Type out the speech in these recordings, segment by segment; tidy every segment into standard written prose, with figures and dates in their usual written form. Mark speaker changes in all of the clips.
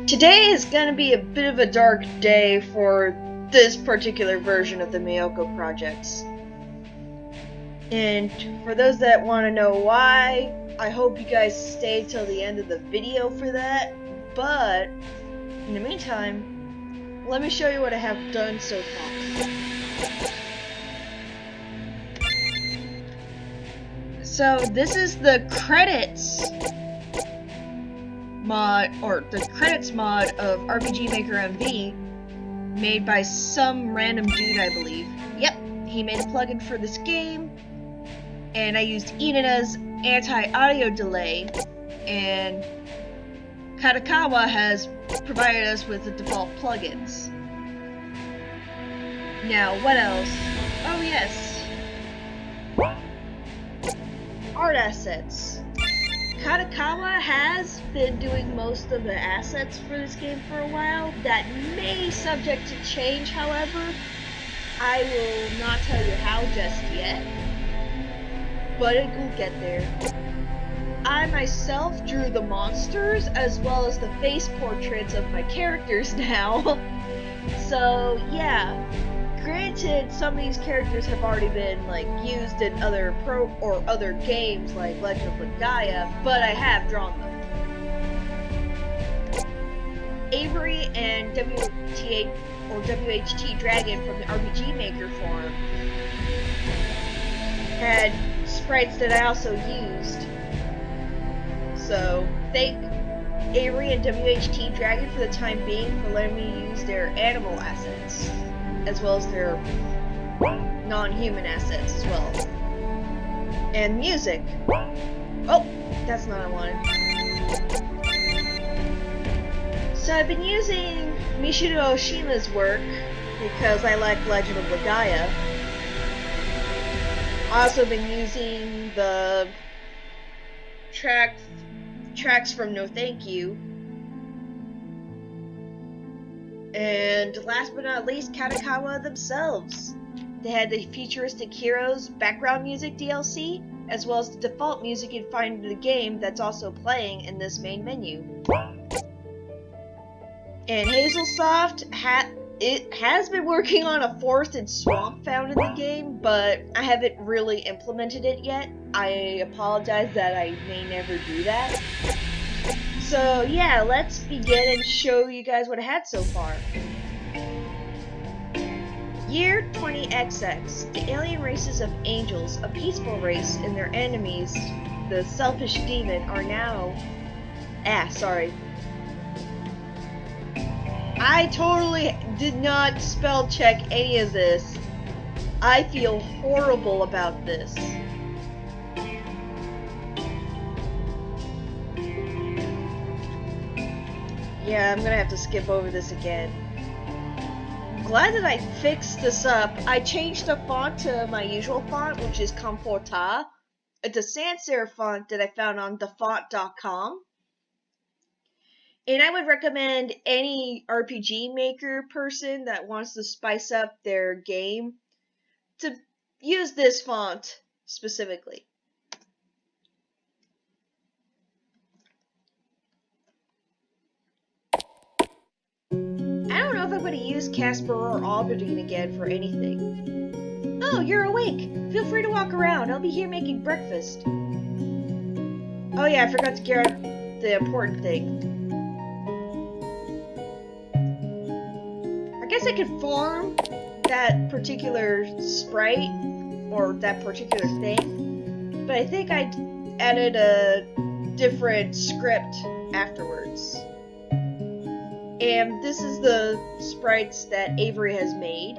Speaker 1: Today is going to be a bit of a dark day for this particular version of the makw projects. And for those that want to know why, I hope you guys stay till the end of the video for that. But in the meantime, let me show you what I have done so far. So this is the credits mod, or the credits mod of RPGMaker MV, made by some random dude, I believe. Yep, he made a plugin for this game, and I used Inana's anti-audio delay, and Katakawa has provided us with the default plugins. Now, what else? Oh yes, art assets. Katakawa has been doing most of the assets for this game for a while. That may subject to change, however. I will not tell you how just yet, but it will get there. I myself drew the monsters as well as the face portraits of my characters now. So yeah, granted, some of these characters have already been used in other other games like Legend of Legaia, but I have drawn them. Avery and WHT Dragon from the RPGMaker forum had sprites that I also used. So thank Avery and WHT Dragon for the time being for letting me use their animal assets, as well as their non-human assets as well. And music. Oh, that's not what I wanted. So I've been using Michiru Oshima's work because I like Legend of Legaia. I've also been using the tracks from No Thank You. And last but not least, Katakawa themselves. They had the Futuristic Heroes background music DLC, as well as the default music you'd find in the game that's also playing in this main menu. And Hazelsoft has been working on a forested swamp found in the game, but I haven't really implemented it yet. I apologize that I may never do that. So yeah, let's begin and show you guys what I had so far. Year 20XX. The alien races of angels, a peaceful race, and their enemies, the selfish demon, are now... I totally did not spell check any of this. I feel horrible about this. Yeah, I'm gonna have to skip over this again. Glad that I fixed this up. I changed the font to my usual font, which is Comforta. It's a sans serif font that I found on thefont.com. And I would recommend any RPGMaker person that wants to spice up their game to use this font specifically. I don't know if I'm going to use Casper or Alberdine again for anything. Oh, you're awake. Feel free to walk around. I'll be here making breakfast. Oh yeah, I forgot to get the important thing. I guess I could farm that particular sprite or that particular thing, but I think I added a different script afterwards. And this is the sprites that Avery has made.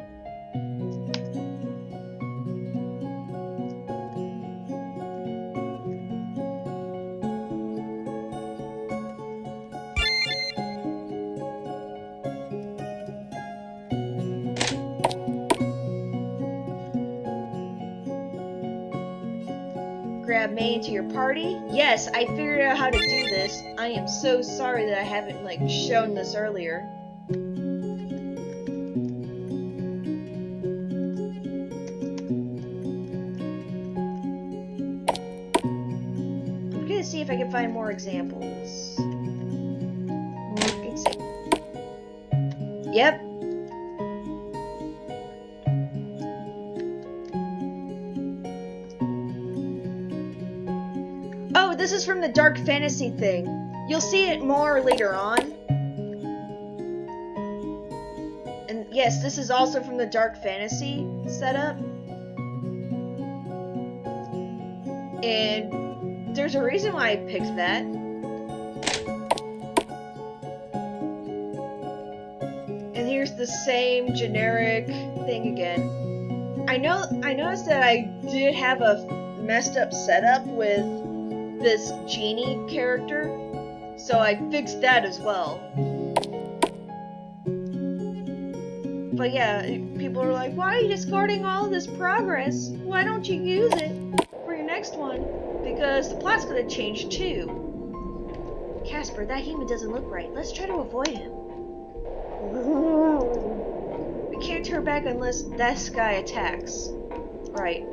Speaker 1: Grab May into your party? Yes, I figured out how to do this. I am so sorry that I haven't shown this earlier. I'm gonna see if I can find more examples. Yep. Oh, this is from the dark fantasy thing. You'll see it more later on. And yes, this is also from the dark fantasy setup. And there's a reason why I picked that. And here's the same generic thing again. I noticed that I did have a messed up setup with this genie character, so I fixed that as well. But yeah, people are like, why are you discarding all this progress? Why don't you use it for your next one? Because the plot's gonna change too. Casper, that human doesn't look right. Let's try to avoid him. We can't turn back unless this guy attacks. Right.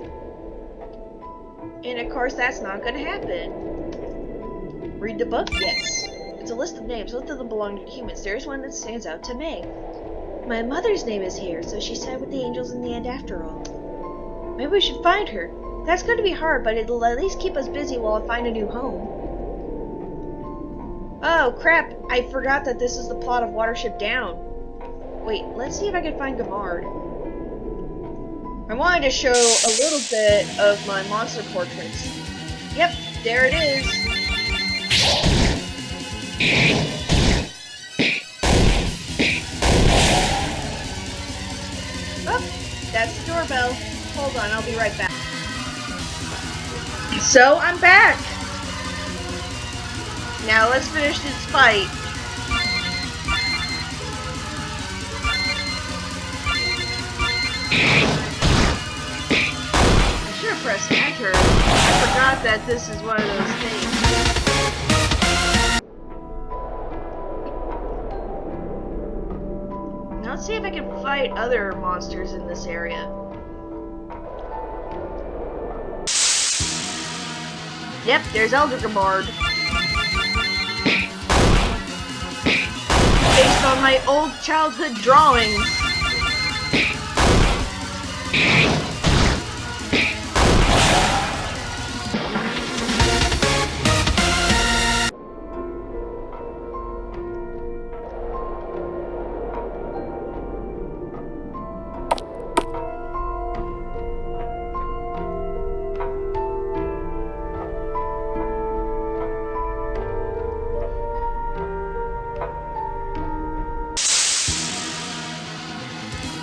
Speaker 1: And of course, that's not gonna happen. Read the book? Yes. It's a list of names. Most of them belong to humans. There's one that stands out to me. My mother's name is here, so she sat with the angels in the end after all. Maybe we should find her. That's going to be hard, but it'll at least keep us busy while I find a new home. Oh, crap. I forgot that this is the plot of Watership Down. Wait, let's see if I can find Gamard. I wanted to show a little bit of my monster portraits. Yep, there it is. Oh, that's the doorbell. Hold on, I'll be right back. So, I'm back! Now let's finish this fight. I should have pressed enter. I forgot that this is one of those things. Now let's see if I can fight other monsters in this area. Yep, there's Elder Gamard. Based on my old childhood drawings.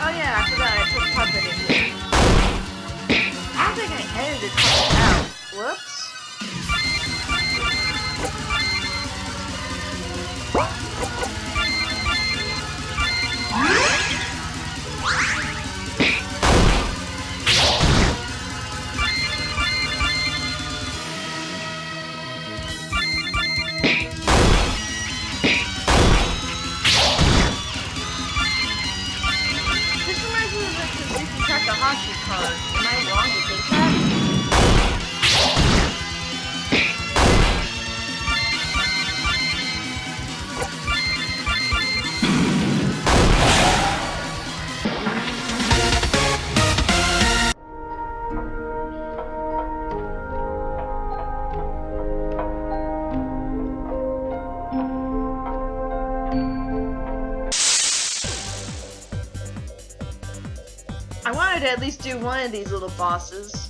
Speaker 1: Oh yeah, I forgot I put Puppet in here. I don't think I edited Puppet out. Whoops. Takahashi card. Am I wrong to think that? I wanted to at least do one of these little bosses.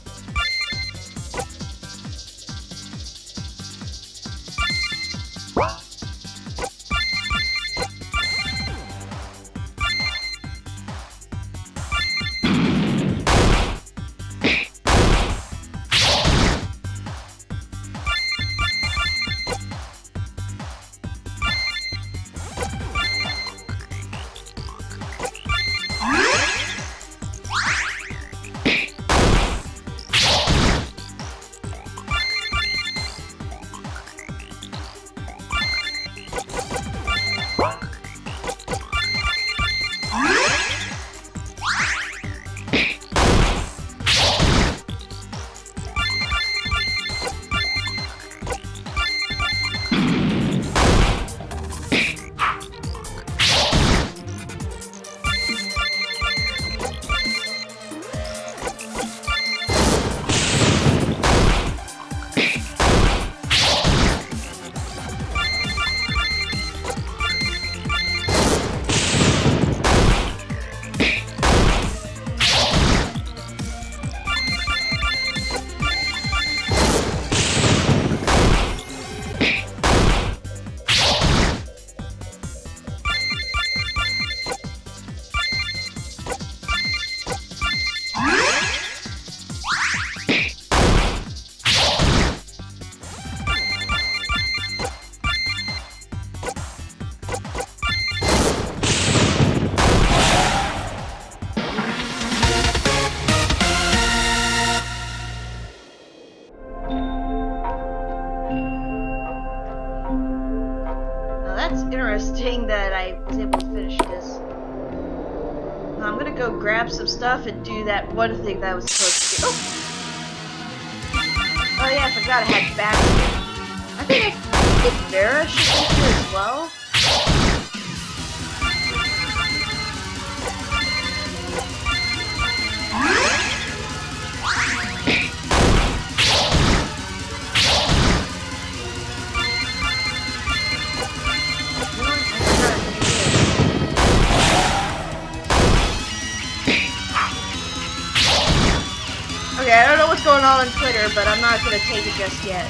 Speaker 1: that's interesting that I was able to finish this. Now I'm gonna go grab some stuff and do that one thing that I was supposed to do. Oh yeah, I forgot I had battery. I think Vera should be here as well. Okay, I don't know what's going on Twitter, but I'm not gonna take it just yet.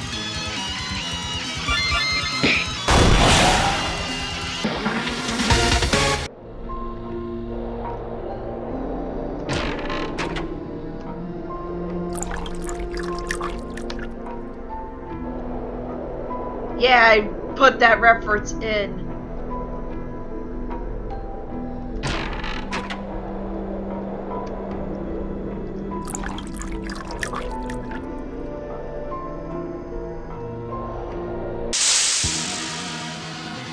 Speaker 1: Yeah, I put that reference in.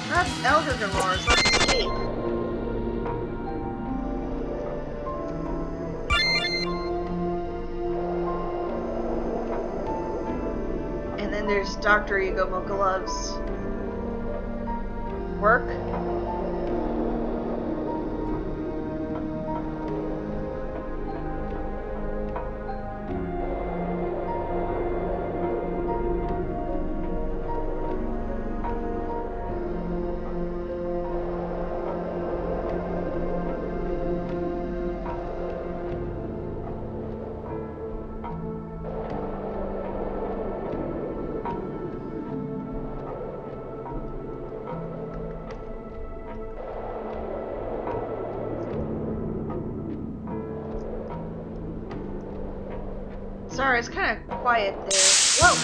Speaker 1: That's Elder Gamors, let's escape. And then there's Dr. Ego Mokalov's work. Sorry, it's kind of quiet there. Whoa!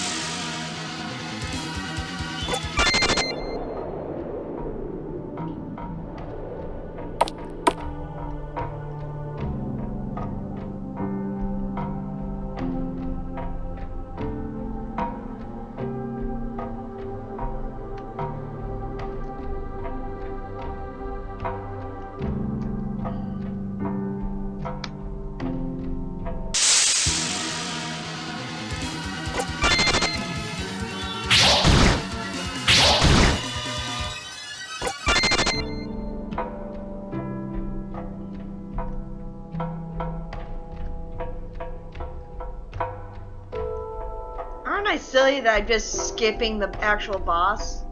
Speaker 1: Aren't I silly that I'm just skipping the actual boss?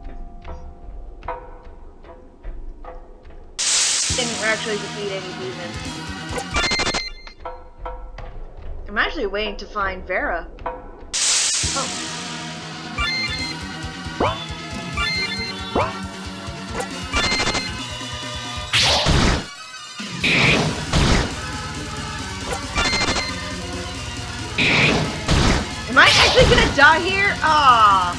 Speaker 1: Didn't actually defeat any demons. I'm actually waiting to find Vera. Oh. Am I actually gonna die here? Ah.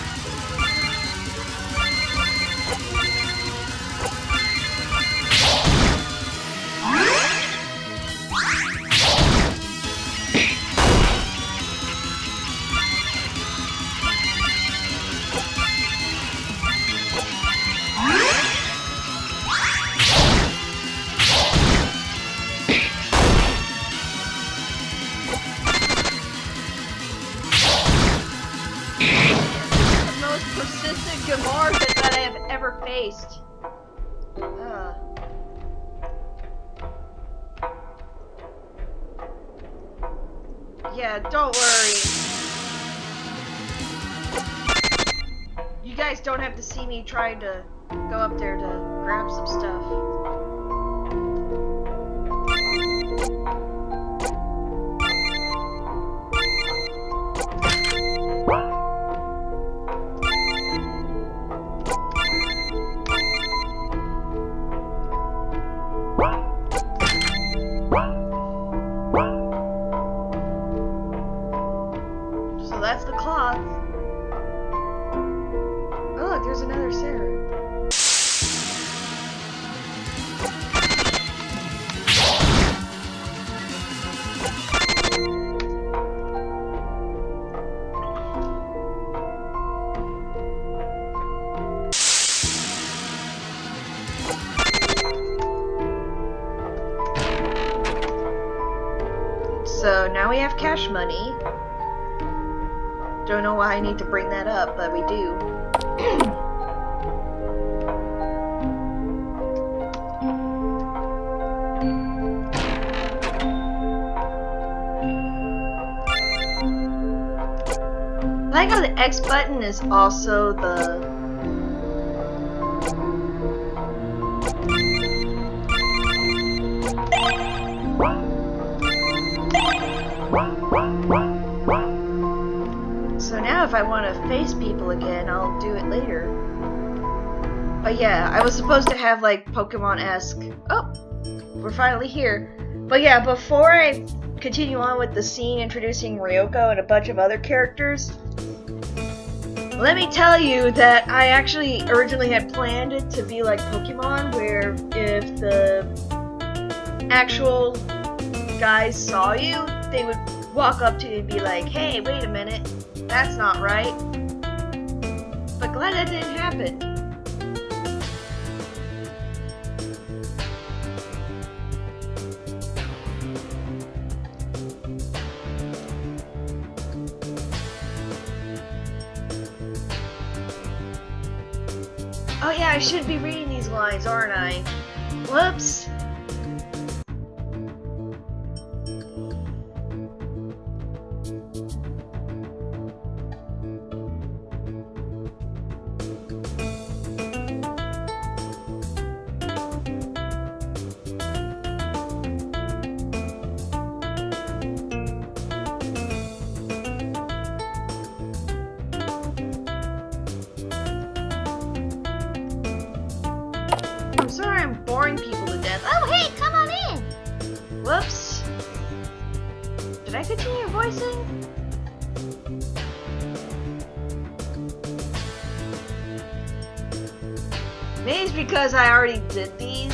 Speaker 1: That I have ever faced. Yeah, don't worry. You guys don't have to see me trying to go up there to grab some stuff. That's the cloth. Oh look, there's another Sarah. So now we have cash money. Don't know why I need to bring that up, but we do. I like how the X button is also the... So now if I want to face people again, I'll do it later. But yeah, I was supposed to have like Pokemon-esque... Oh! We're finally here. But yeah, before I continue on with the scene introducing Ryoko and a bunch of other characters, let me tell you that I actually originally had planned it to be like Pokemon, where if the actual guys saw you, they would walk up to you and be like, hey, wait a minute, that's not right. But glad that didn't happen. Oh yeah, I should be reading these lines, aren't I? Whoops. I'm sorry I'm boring people to death.
Speaker 2: Oh, hey, come on in.
Speaker 1: Whoops. Did I continue voicing? Maybe it's because I already did these.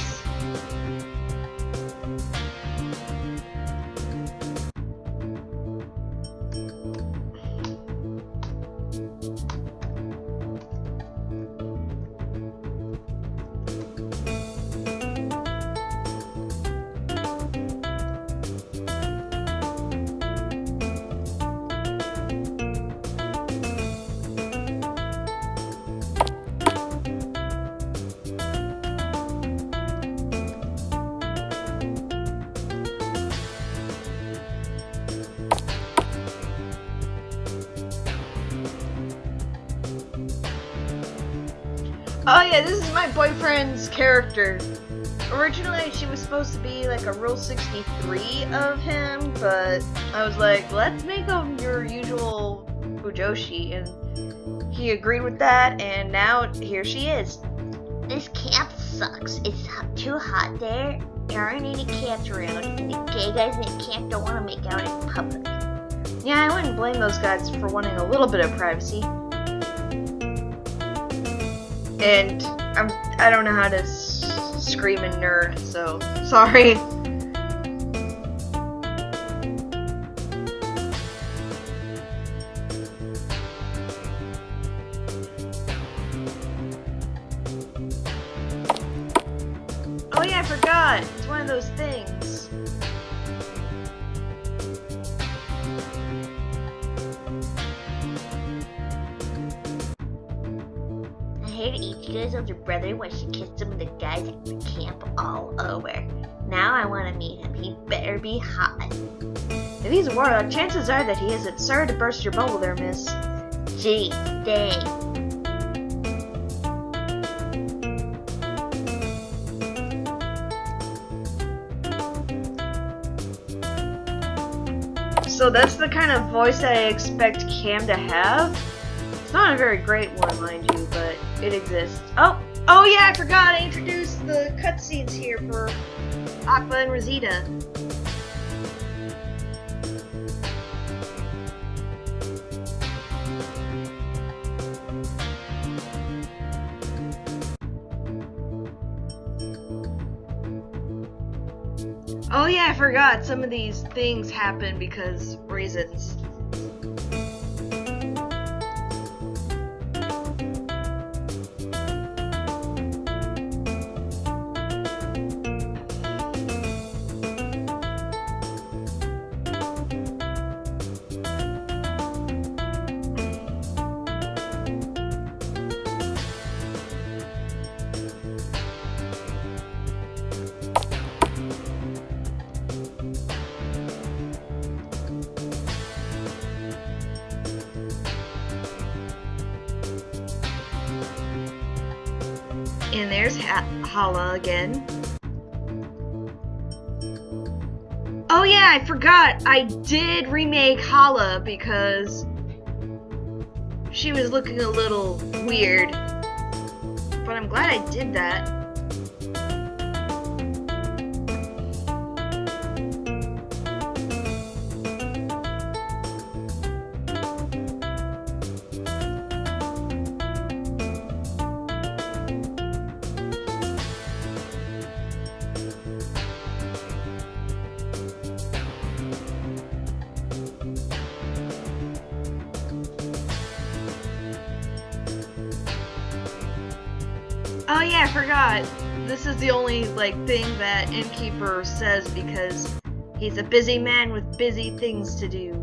Speaker 1: Oh yeah, this is my boyfriend's character. Originally, she was supposed to be like a Rule 63 of him, but I was like, let's make him your usual Fujoshi, and he agreed with that, and now here she is.
Speaker 2: This camp sucks. It's too hot there. There aren't any cats around, and the gay guys in the camp don't want to make out in public.
Speaker 1: Yeah, I wouldn't blame those guys for wanting a little bit of privacy. And I don't know how to scream and nerd, so sorry. Oh yeah, I forgot. It's one of those things.
Speaker 2: I heard Ichigo's older brother when she kissed some of the guys at the camp all over. Now I want to meet him. He better be hot.
Speaker 1: If he's a warlock, chances are that he isn't. Sorry to burst your bubble there, miss.
Speaker 2: Gee, dang.
Speaker 1: So that's the kind of voice I expect Cam to have. It's not a very great one, mind you, but it exists. Oh yeah, I forgot I introduced the cutscenes here for Aqua and Rosita. Oh yeah, I forgot some of these things happen because reasons. And there's Hala again. Oh yeah, I forgot. I did remake Hala because she was looking a little weird. But I'm glad I did that. Oh yeah, I forgot. This is the only thing that Innkeeper says because he's a busy man with busy things to do.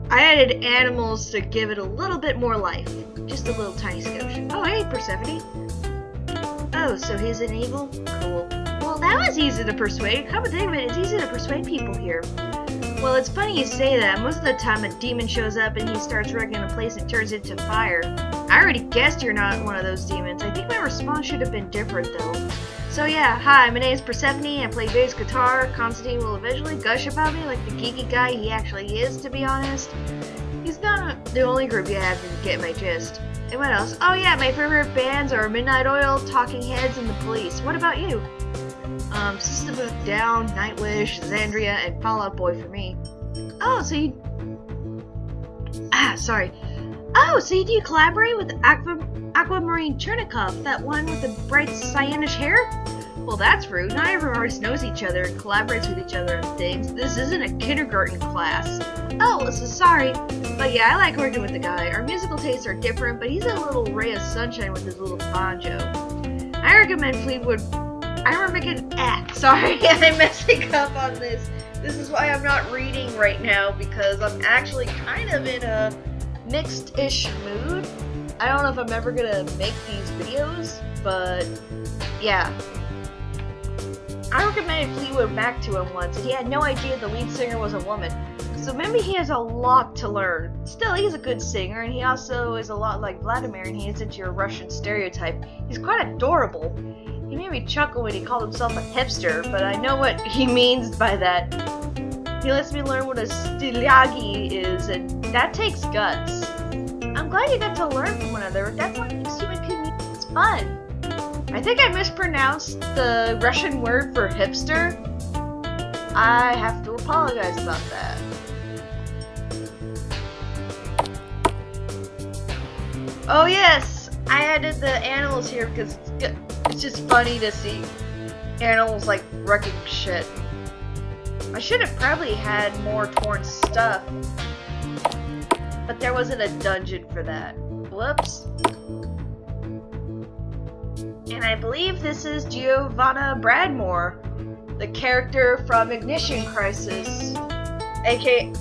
Speaker 1: I added animals to give it a little bit more life. Just a little tiny skosh. Oh hey, Persephone. Oh, so he's an evil? Cool. Well, that was easy to persuade. Come to think of it, it's easy to persuade people here. Well, it's funny you say that. Most of the time a demon shows up and he starts wrecking a place and turns it to fire. I already guessed you're not one of those demons. I think my response should have been different though. So yeah, hi, my name is Persephone. I play bass guitar. Constantine will eventually gush about me like the geeky guy he actually is, to be honest. He's not the only group you have to get my gist. And what else? Oh yeah, my favorite bands are Midnight Oil, Talking Heads, and The Police. What about you? System of a Down, Nightwish, Xandria, and Fall Out Boy for me. Oh, so you... sorry. Oh, so you do collaborate with Aquamarine Chernikov, that one with the bright cyanish hair? Well, that's rude. Not everyone always knows each other and collaborates with each other and things. This isn't a kindergarten class. Oh, so sorry. But yeah, I like working with the guy. Our musical tastes are different, but he's a little ray of sunshine with his little banjo. I recommend Fleetwood... I'm messing up on this. This is why I'm not reading right now, because I'm actually kind of in a mixed-ish mood. I don't know if I'm ever gonna make these videos, but yeah. I recommended Fleetwood Mac to him once, and he had no idea the lead singer was a woman. So maybe he has a lot to learn. Still, he's a good singer, and he also is a lot like Vladimir, and he isn't your Russian stereotype. He's quite adorable. He made me chuckle when he called himself a hipster, but I know what he means by that. He lets me learn what a styliagi is, and that takes guts. I'm glad you got to learn from one another. That's what makes human communities fun. I think I mispronounced the Russian word for hipster. I have to apologize about that. Oh yes, I added the animals here because it's just funny to see animals wrecking shit. I should have probably had more torn stuff, but there wasn't a dungeon for that. Whoops. And I believe this is Giovanna Bradmore, the character from Ignition Crisis, aka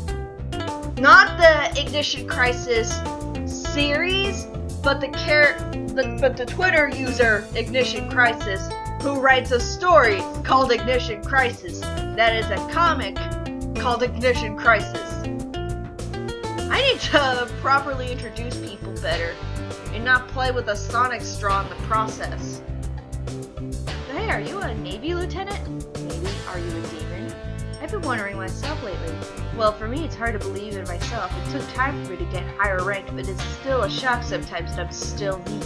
Speaker 1: not the Ignition Crisis series, but the Twitter user Ignition Crisis, who writes a story called Ignition Crisis that is a comic called Ignition Crisis. I need to properly introduce people better and not play with a sonic straw in the process. Hey, are you a Navy lieutenant? Maybe. Are you a demon? I've been wondering myself lately. Well, for me, it's hard to believe in myself. It took time for me to get higher ranked, but it's still a shock sometimes that I'm still me.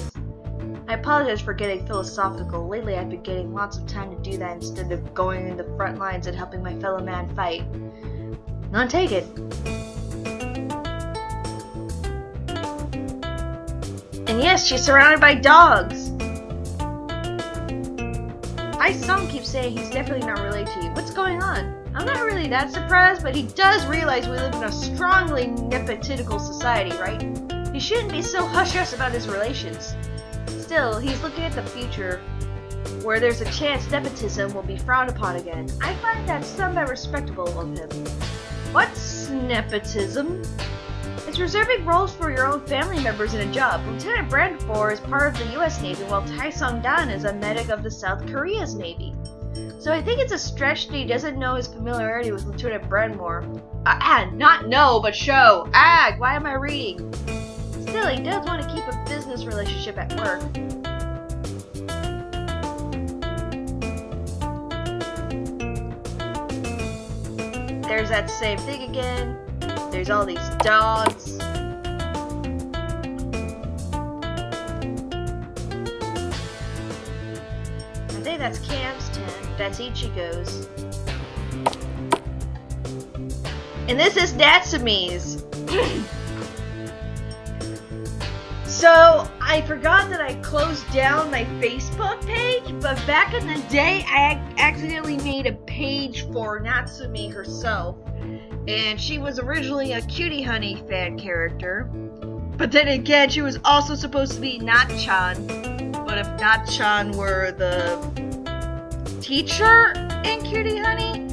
Speaker 1: I apologize for getting philosophical. Lately, I've been getting lots of time to do that instead of going in the front lines and helping my fellow man fight. None taken. And yes, she's surrounded by dogs. I saw him keep saying he's definitely not related to you. What's going on? I'm not really that surprised, but he does realize we live in a strongly nepotical society, right? He shouldn't be so hush-hush about his relations. Still, he's looking at the future, where there's a chance nepotism will be frowned upon again. I find that somewhat respectable of him. What's nepotism? It's reserving roles for your own family members in a job. Lieutenant Brandfor is part of the US Navy, while Tai Song-dan is a medic of the South Korea's Navy. So I think it's a stretch that he doesn't know his familiarity with Lieutenant Brandmore. Not know, but show. Why am I reading? Silly does want to keep a business relationship at work. There's that same thing again. There's all these dogs. I think that's Cam's tent. That's Ichigo's. And this is Natsume's. So, I forgot that I closed down my Facebook page, but back in the day, I accidentally made a page for Natsume herself. And she was originally a Cutie Honey fan character. But then again, she was also supposed to be Natchan. But if Natchan were the teacher in Cutie Honey,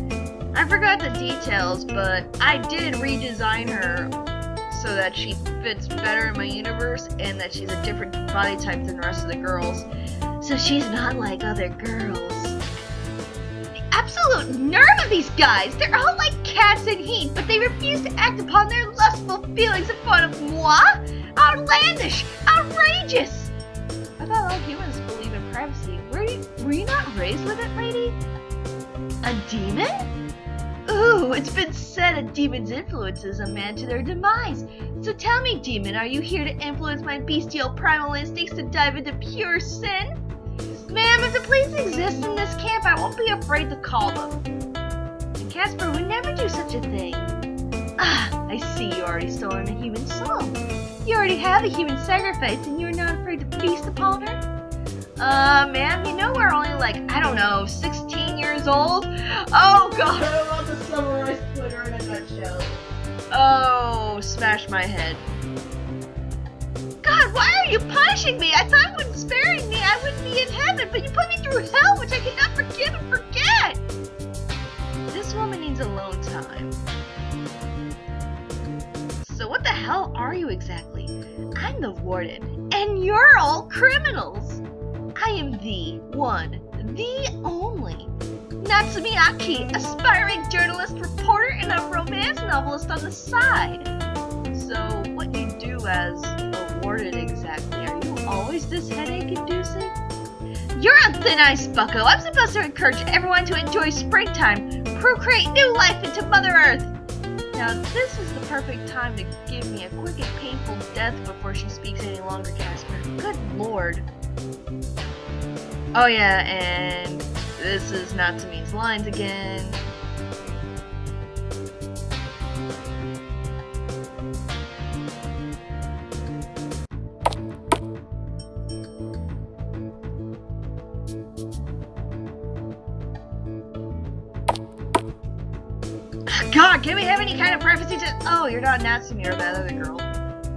Speaker 1: I forgot the details, but I did redesign her so that she fits better in my universe and that she's a different body type than the rest of the girls. So she's not like other girls. The absolute nerve of these guys! They're all like cats in heat, but they refuse to act upon their lustful feelings in front of moi? Outlandish! Outrageous! I thought all humans believe in privacy. Were you not raised with it, lady? A demon? Ooh, it's been said a demon's influences a man to their demise. So tell me, demon, are you here to influence my bestial primal instincts to dive into pure sin? Ma'am, if the police exist in this camp, I won't be afraid to call them. And Casper would never do such a thing. Ah, I see you already stolen a human soul. You already have a human sacrifice and you're not afraid to feast upon her? Ma'am, you know we're only like, I don't know, 16 years old? Oh god, I'm about to summarize Twitter in a nutshell. Oh, smash my head. God, why are you punishing me? I thought when sparing me I would be in heaven, but you put me through hell, which I cannot forgive and forget! This woman needs alone time. So what the hell are you exactly? I'm the warden, and you're all criminals! I am the one, the only Natsume Aki, aspiring journalist, reporter, and a romance novelist on the side. So, what you do as a warden exactly? Are you always this headache-inducing? You're on thin ice, bucko. I'm supposed to encourage everyone to enjoy springtime, procreate new life into Mother Earth. Now, this is the perfect time to give me a quick and painful death before she speaks any longer, Casper. Good lord. Oh yeah, and this is Natsume's lines again. God, can we have any kind of privacy to— Oh, you're not Natsume or that other girl.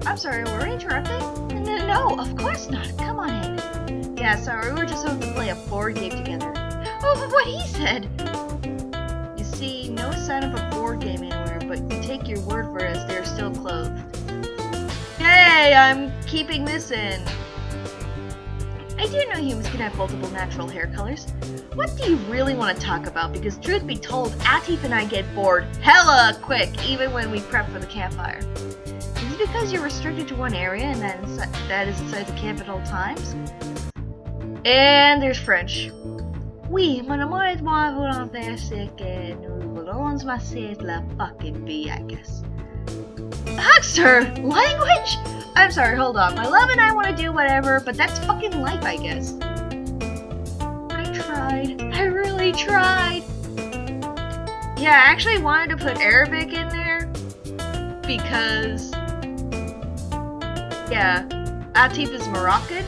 Speaker 1: I'm sorry, were we interrupting? No, of course not. Come on in. Yeah, sorry, we were just hoping to play a board game together. Oh, what he said! You see, no sign of a board game anywhere, but you take your word for it as they're still clothed. Hey, I'm keeping this in. I do know humans can have multiple natural hair colors. What do you really want to talk about? Because truth be told, Atif and I get bored hella quick, even when we prep for the campfire. Is it because you're restricted to one area and that is inside the camp at all times? And there's French. Oui, mon amour et moi voulons faire ce que nous voulons c'est la fucking vie, I guess. Huckster! Language? I'm sorry, hold on. My love and I want to do whatever, but that's fucking life, I guess. I tried. I really tried. Yeah, I actually wanted to put Arabic in there because, yeah, Atif is Moroccan,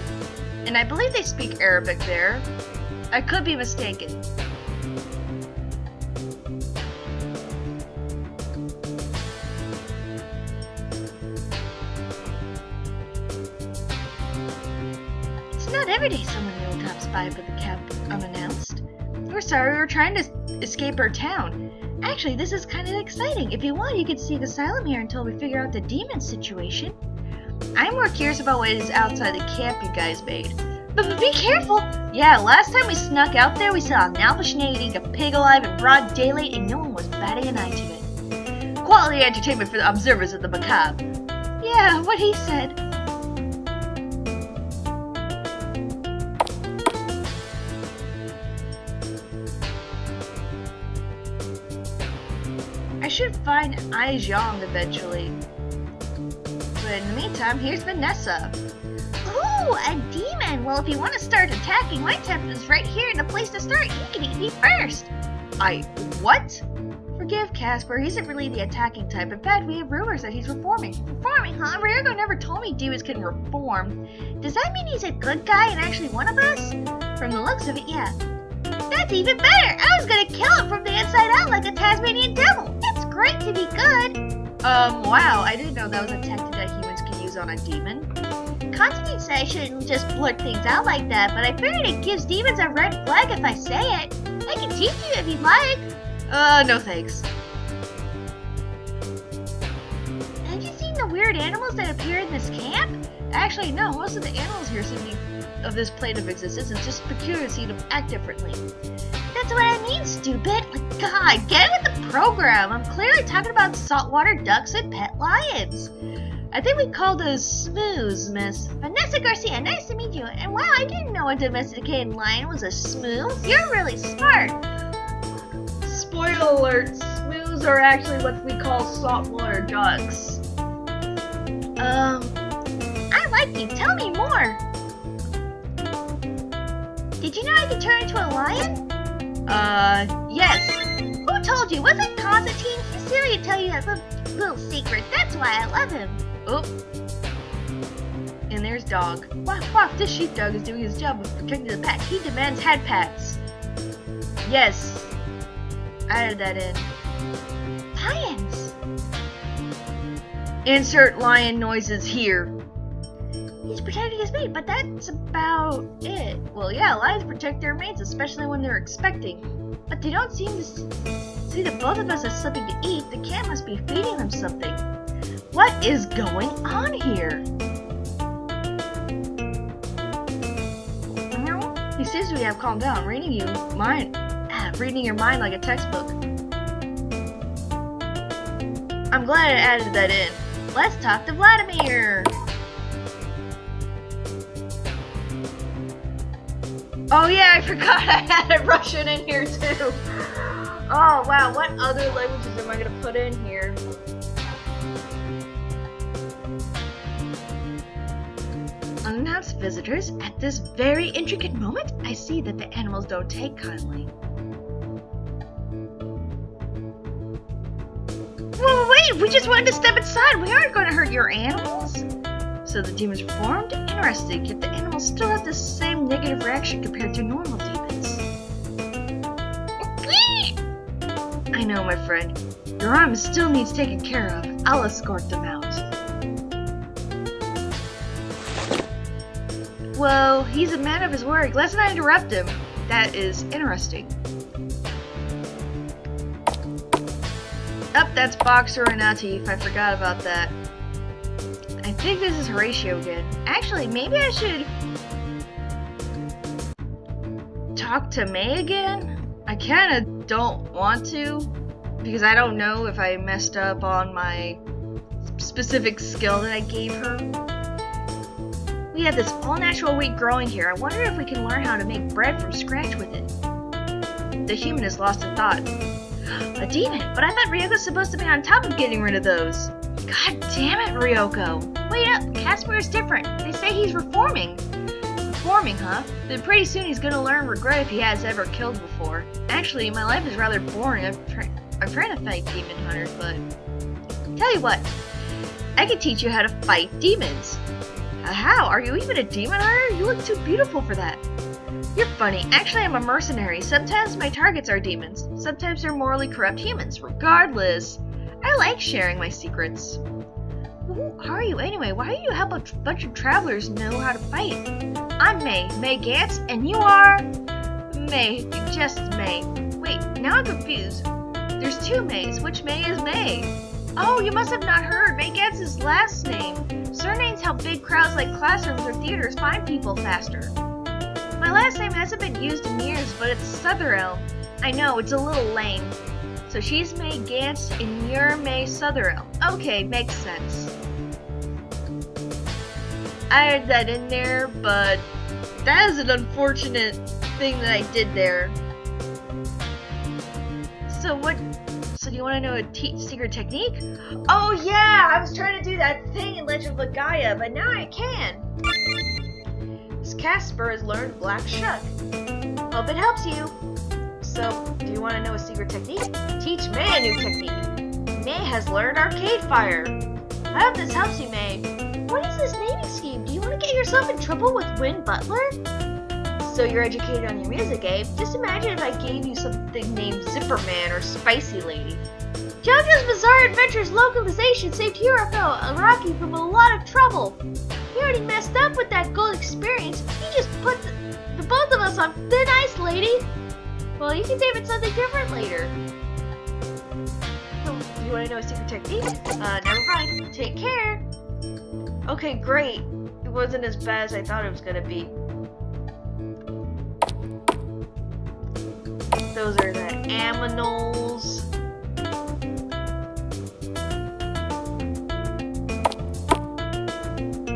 Speaker 1: and I believe they speak Arabic there. I could be mistaken. It's not every day someone new comes by with the camp unannounced. We're sorry, we were trying to escape our town. Actually, this is kind of exciting. If you want, you can seek asylum here until we figure out the demon situation. I'm more curious about what is outside the camp you guys made. But be careful! Yeah, last time we snuck out there, we saw an Alpha eating a pig alive in broad daylight and no one was batting an eye to it. Quality entertainment for the observers of the macabre. Yeah, what he said. should find Ai Zhang eventually. But in the meantime, here's Vanessa.
Speaker 2: Ooh, a demon! Well, if you want to start attacking, my temp is right here in the place to start. You can eat me first.
Speaker 1: What? Forgive Casper, he isn't really the attacking type. In fact, we have rumors that he's reforming.
Speaker 2: Reforming, huh? Ryugo never told me demons can reform. Does that mean he's a good guy and actually one of us?
Speaker 1: From the looks of it, yeah.
Speaker 2: That's even better! I was gonna kill him from the inside out like a Tasmanian devil. It's great to be good.
Speaker 1: Wow, I didn't know that was a tactic that humans can use on a demon.
Speaker 2: Constantine said I shouldn't just blurt things out like that, but I figured it gives demons a red flag if I say it. I can teach you if you'd like.
Speaker 1: No thanks.
Speaker 2: Have you seen the weird animals that appear in this camp?
Speaker 1: Actually, no, most of the animals here seem to be of this plane of existence. It's just peculiar to see them act differently.
Speaker 2: That's what I mean, stupid. Like, God, get with the program. I'm clearly talking about saltwater ducks and pet lions.
Speaker 1: I think we call those smooths, miss.
Speaker 2: Vanessa Garcia, nice to meet you. And wow, I didn't know a domesticated lion was a smooth. You're really smart.
Speaker 1: Spoiler alert, smooths are actually what we call saltwater ducks.
Speaker 2: I like you. Tell me more. Did you know I could turn into a lion?
Speaker 1: Yes.
Speaker 2: Who told you? Was it Constantine? He's silly to tell you that little secret. That's why I love him.
Speaker 1: Oop. And there's Dog. Wow, this sheepdog is doing his job of protecting the pack. He demands head pats. Yes. Added that in.
Speaker 2: Lions.
Speaker 1: Insert lion noises here.
Speaker 2: He's protecting his mate, but that's
Speaker 1: About it. Well, yeah, lions protect their mates, especially when they're expecting.
Speaker 2: But they don't seem to
Speaker 1: see that both of us have something to eat. The cat must be feeding them something. What is going on here? He seems to have calmed down, reading your mind like a textbook. I'm glad I added that in. Let's talk to Vladimir. Oh yeah, I forgot I had a Russian in here too. Oh wow, what other languages am I gonna put in here? Unannounced visitors, at this very intricate moment, I see that the animals don't take kindly. Whoa, wait, we just wanted to step inside. We aren't going to hurt your animals. So the demons reformed? Interesting, yet the animals still have the same negative reaction compared to normal demons. I know, my friend. Your arm still needs taken care of. I'll escort them out. Whoa, he's a man of his word. Let's not interrupt him. That is interesting. That's Boxer and Atif. I forgot about that. I think this is Horatio again. Actually, maybe I should talk to May again? I kinda don't want to, because I don't know if I messed up on my specific skill that I gave her. We have this all-natural wheat growing here. I wonder if we can learn how to make bread from scratch with it. The human is lost in thought. A demon? But I thought Ryoko's supposed to be on top of getting rid of those. God damn it, Ryoko. Wait up, Casper is different. They say he's reforming. Reforming, huh? Then pretty soon he's gonna learn regret if he has ever killed before. Actually, my life is rather boring. I'm trying to fight demon hunters, but... Tell you what, I can teach you how to fight demons. How? Are you even a demon hunter? You look too beautiful for that. You're funny. Actually, I'm a mercenary. Sometimes my targets are demons. Sometimes they're morally corrupt humans. Regardless, I like sharing my secrets. Who are you anyway? Why do you help a bunch of travelers know how to fight? I'm May Gantz, and you are... May. Just May. Wait, now I'm confused. There's two Mays. Which May is May? Oh, you must have not heard. May Gantz's last name. Surnames help big crowds like classrooms or theaters find people faster. My last name hasn't been used in years, but it's Sutherell. I know, it's a little lame. So she's May Gantz and you're May Sutherell. Okay, makes sense. I had that in there, but that is an unfortunate thing that I did there. So do you want to know a secret technique? Oh yeah, I was trying to do that thing in Legend of Gaia, but now I can. This Casper has learned Black Shuck. Hope it helps you. So, do you want to know a secret technique? Teach May a new technique. May has learned Arcade Fire. I hope this helps you, May. What is this naming scheme? Do you want to get yourself in trouble with Win Butler? So you're educated on your music, Gabe. Just imagine if I gave you something named Zipperman or Spicy Lady. JoJo's Bizarre Adventures localization saved Hiroko Araki from a lot of trouble. He already messed up with that gold experience. He just put the both of us on thin ice, lady. Well, you can name it something different later. So, do you want to know a secret technique? Never mind. Take care. Okay, great. It wasn't as bad as I thought it was gonna be. Those are the aminals.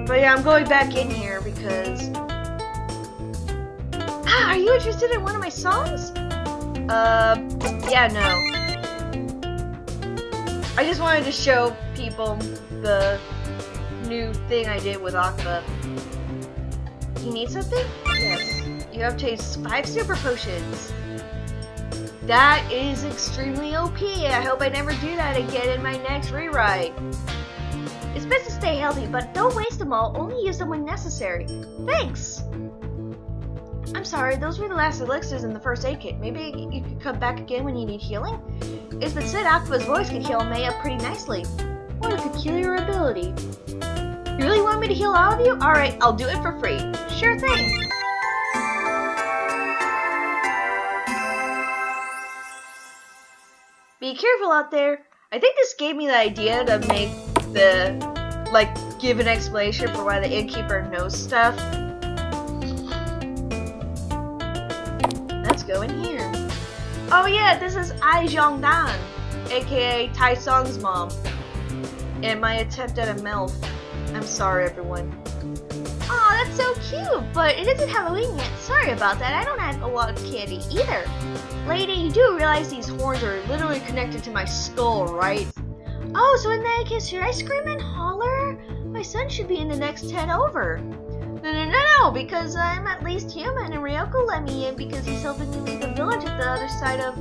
Speaker 1: But yeah, I'm going back in here because... Ah, are you interested in one of my songs? Yeah, no. I just wanted to show people the new thing I did with Aqua. You need something? Yes. You have to taste 5 super potions. That is extremely OP. I hope I never do that again in my next rewrite. It's best to stay healthy, but don't waste them all. Only use them when necessary. Thanks! I'm sorry, those were the last elixirs in the first aid kit. Maybe you could come back again when you need healing? It's been said Aqua's voice can heal May up pretty nicely. What a peculiar ability. You really want me to heal all of you? Alright, I'll do it for free. Sure thing. Be careful out there. I think this gave me the idea to make give an explanation for why the innkeeper knows stuff. Let's go in here. Oh yeah, this is Ai Zhongdan, aka Tai Song's mom, and my attempt at a MILF. I'm sorry, everyone. Aw, that's so cute, but it isn't Halloween yet. Sorry about that. I don't have a lot of candy either. Lady, you do realize these horns are literally connected to my skull, right? Oh, so in that case, should I scream and holler? My son should be in the next 10 over. No, because I'm at least human, and Ryoko let me in because he's helping me leave the village at the other side of...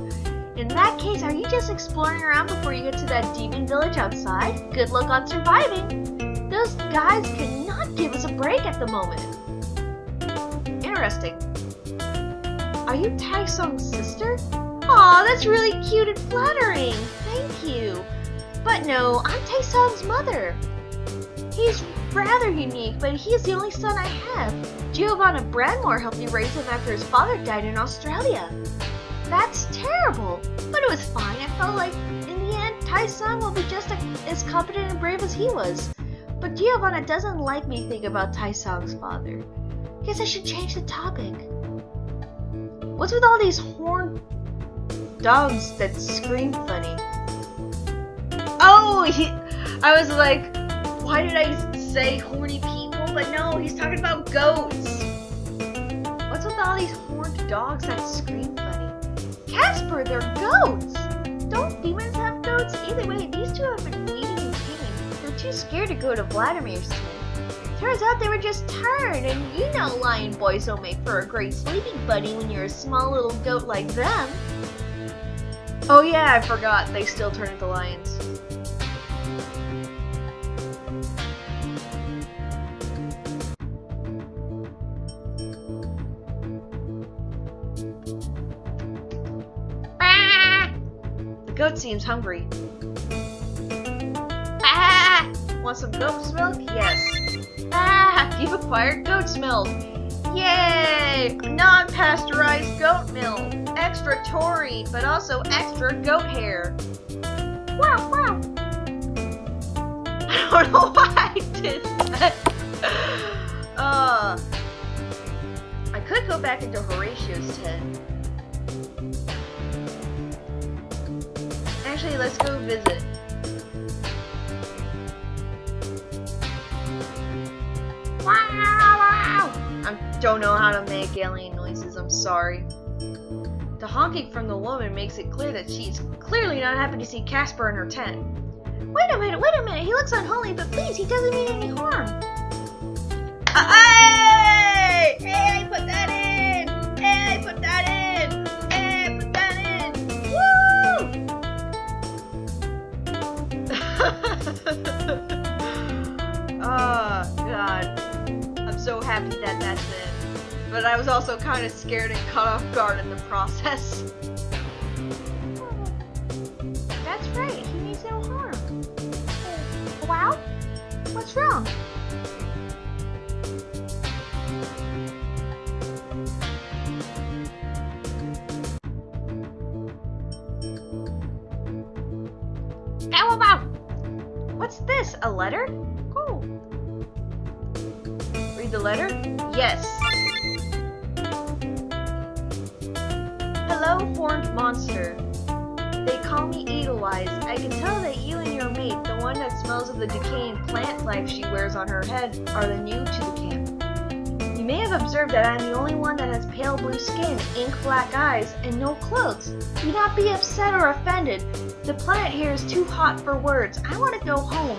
Speaker 1: In that case, are you just exploring around before you get to that demon village outside? Good luck on surviving. Those guys cannot give us a break at the moment. Interesting. Are you Tai Song's sister? Aw, that's really cute and flattering. Thank you. But no, I'm Tai Song's mother. He's rather unique, but he's the only son I have. Giovanna Branmore helped me raise him after his father died in Australia. That's terrible, but it was fine. I felt like, in the end, Tai Song will be just as competent and brave as he was. But Giovanna doesn't like me thinking about Tai Song's father. Guess I should change the topic. What's with all these horned dogs that scream funny? Oh, I was like, why did I say horny people? But no, he's talking about goats. What's with all these horned dogs that scream funny? Casper, they're goats! Don't demons have goats? Either way, these two have been bleeding in pain. They're too scared to go to Vladimir's tent. Turns out they were just tired, and you know lion boys don't make for a great sleeping buddy when you're a small little goat like them. Oh yeah, I forgot, they still turn into lions. The goat seems hungry. Ah! Want some goat's milk? Yes. Ah! You've acquired goat's milk. Yay! Non-pasteurized goat milk. Extra taurine, but also extra goat hair. Wow, wow. I don't know why I did that. I could go back into Horatio's tent. Actually, let's go visit. Wow! I don't know how to make alien noises, I'm sorry. The honking from the woman makes it clear that she's clearly not happy to see Casper in her tent.
Speaker 2: Wait a minute, he looks unholy, but please, he doesn't mean any harm.
Speaker 1: Hey! Hey, I put that in! Hey, I put that in! Hey, I put that in! Woo! Oh, God. I'm so happy that that's it. But I was also kind of scared and caught off guard in the process.
Speaker 2: That's right, he means no harm. Wow? What's wrong?
Speaker 1: How about? What's this? A letter? Cool. Read the letter? Yes. Hello, horned monster. They call me Edelweiss. I can tell that you and your mate, the one that smells of the decaying plant life she wears on her head, are the new to the camp. You may have observed that I'm the only one that has pale blue skin, ink black eyes, and no clothes. Do not be upset or offended. The planet here is too hot for words. I want to go home.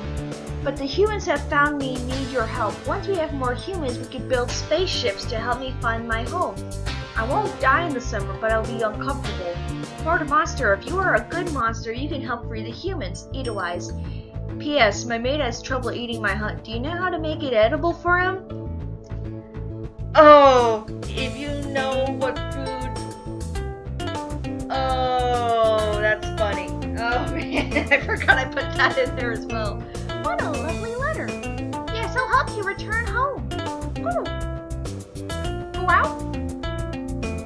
Speaker 1: But the humans have found me need your help. Once we have more humans, we can build spaceships to help me find my home. I won't die in the summer, but I'll be uncomfortable. Lord Monster, if you are a good monster, you can help free the humans. Edelweiss. P.S. My mate has trouble eating my hunt. Do you know how to make it edible for him? Oh, if you know what food... Oh, that's funny. Oh man, I forgot I put that in there as well.
Speaker 2: What a lovely letter. Yes, I'll help you return home. Oh. Wow.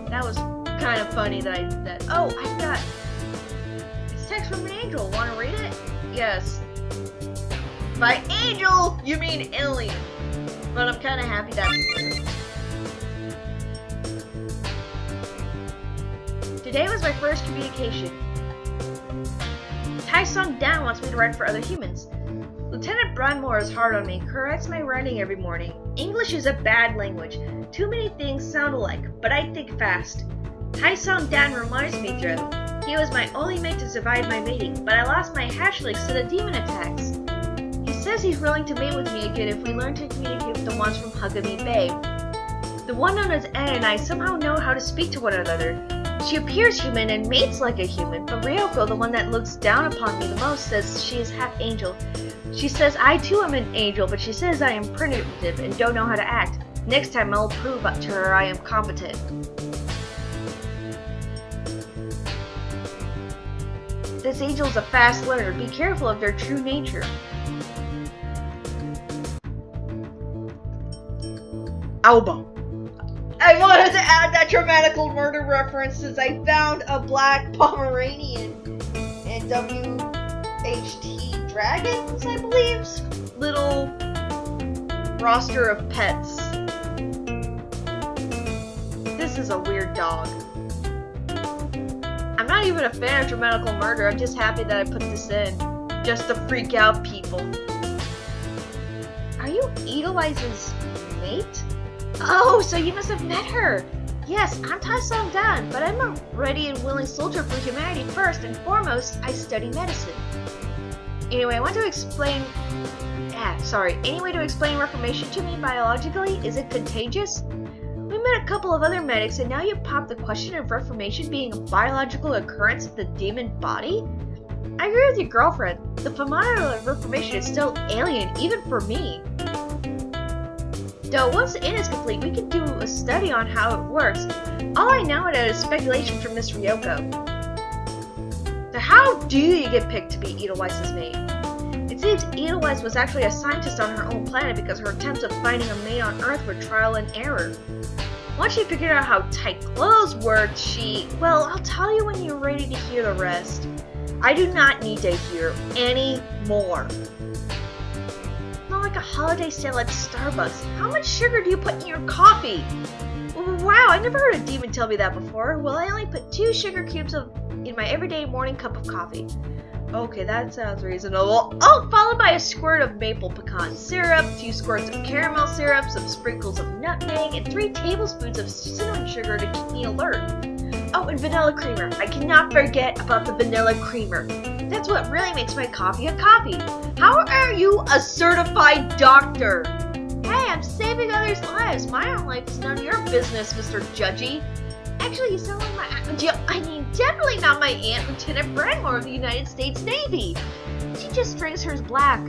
Speaker 1: That was kind of funny that oh, I got it's text from an angel. Want to read it? Yes. By angel, you mean alien. But I'm kind of happy that's true. Today was my first communication. Tai Sung Dan wants me to write for other humans. Lieutenant Brownmore is hard on me, corrects my writing every morning. English is a bad language. Too many things sound alike, but I think fast. Tai Sung Dan reminds me through. He was my only mate to survive my mating, but I lost my hatchlings to the demon attacks. He says he's willing to mate with me again if we learn to communicate with the ones from Hugamy Bay. The one known as Ann and I somehow know how to speak to one another. She appears human and mates like a human, but Ryoko, the one that looks down upon me the most, says she is half angel. She says I too am an angel, but she says I am primitive and don't know how to act. Next time I'll prove to her I am competent. This angel is a fast learner. Be careful of their true nature. Alba. I wanted to add that dramatical murder reference since I found a black Pomeranian and WHT Dragons, I believe, little roster of pets. This is a weird dog. I'm not even a fan of dramatical murder, I'm just happy that I put this in, just to freak out people. Are you Edelweiss's mate? Oh, so you must have met her! Yes, I'm Tai Sung Dan, but I'm a ready and willing soldier for humanity first and foremost, I study medicine. Anyway, I want to explain... Any way to explain reformation to me biologically? Is it contagious? We met a couple of other medics and now you pop the question of reformation being a biological occurrence of the demon body? I agree with your girlfriend. The phenomenon of reformation is still alien, even for me. Though once the inn is complete, we can do a study on how it works. All I know about it is speculation from Miss Ryoko. So how do you get picked to be Edelweiss's mate? It seems Edelweiss was actually a scientist on her own planet because her attempts of finding a mate on Earth were trial and error. Once she figured out how tight clothes worked, well, I'll tell you when you're ready to hear the rest. I do not need to hear any more. Not like a holiday sale at Starbucks. How much sugar do you put in your coffee? Wow, I never heard a demon tell me that before. Well, I only put 2 sugar cubes in my everyday morning cup of coffee. Okay, that sounds reasonable. Oh, followed by a squirt of maple pecan syrup, 2 squirts of caramel syrup, some sprinkles of nutmeg, and 3 tablespoons of cinnamon sugar to keep me alert. Oh, and vanilla creamer. I cannot forget about the vanilla creamer. That's what really makes my coffee a coffee. How are you a certified doctor? Hey, I'm saving others' lives. My own life is none of your business, Mr. Judgy. Actually, you sound like definitely not my aunt, Lieutenant Bradmore of the United States Navy. She just drinks hers black.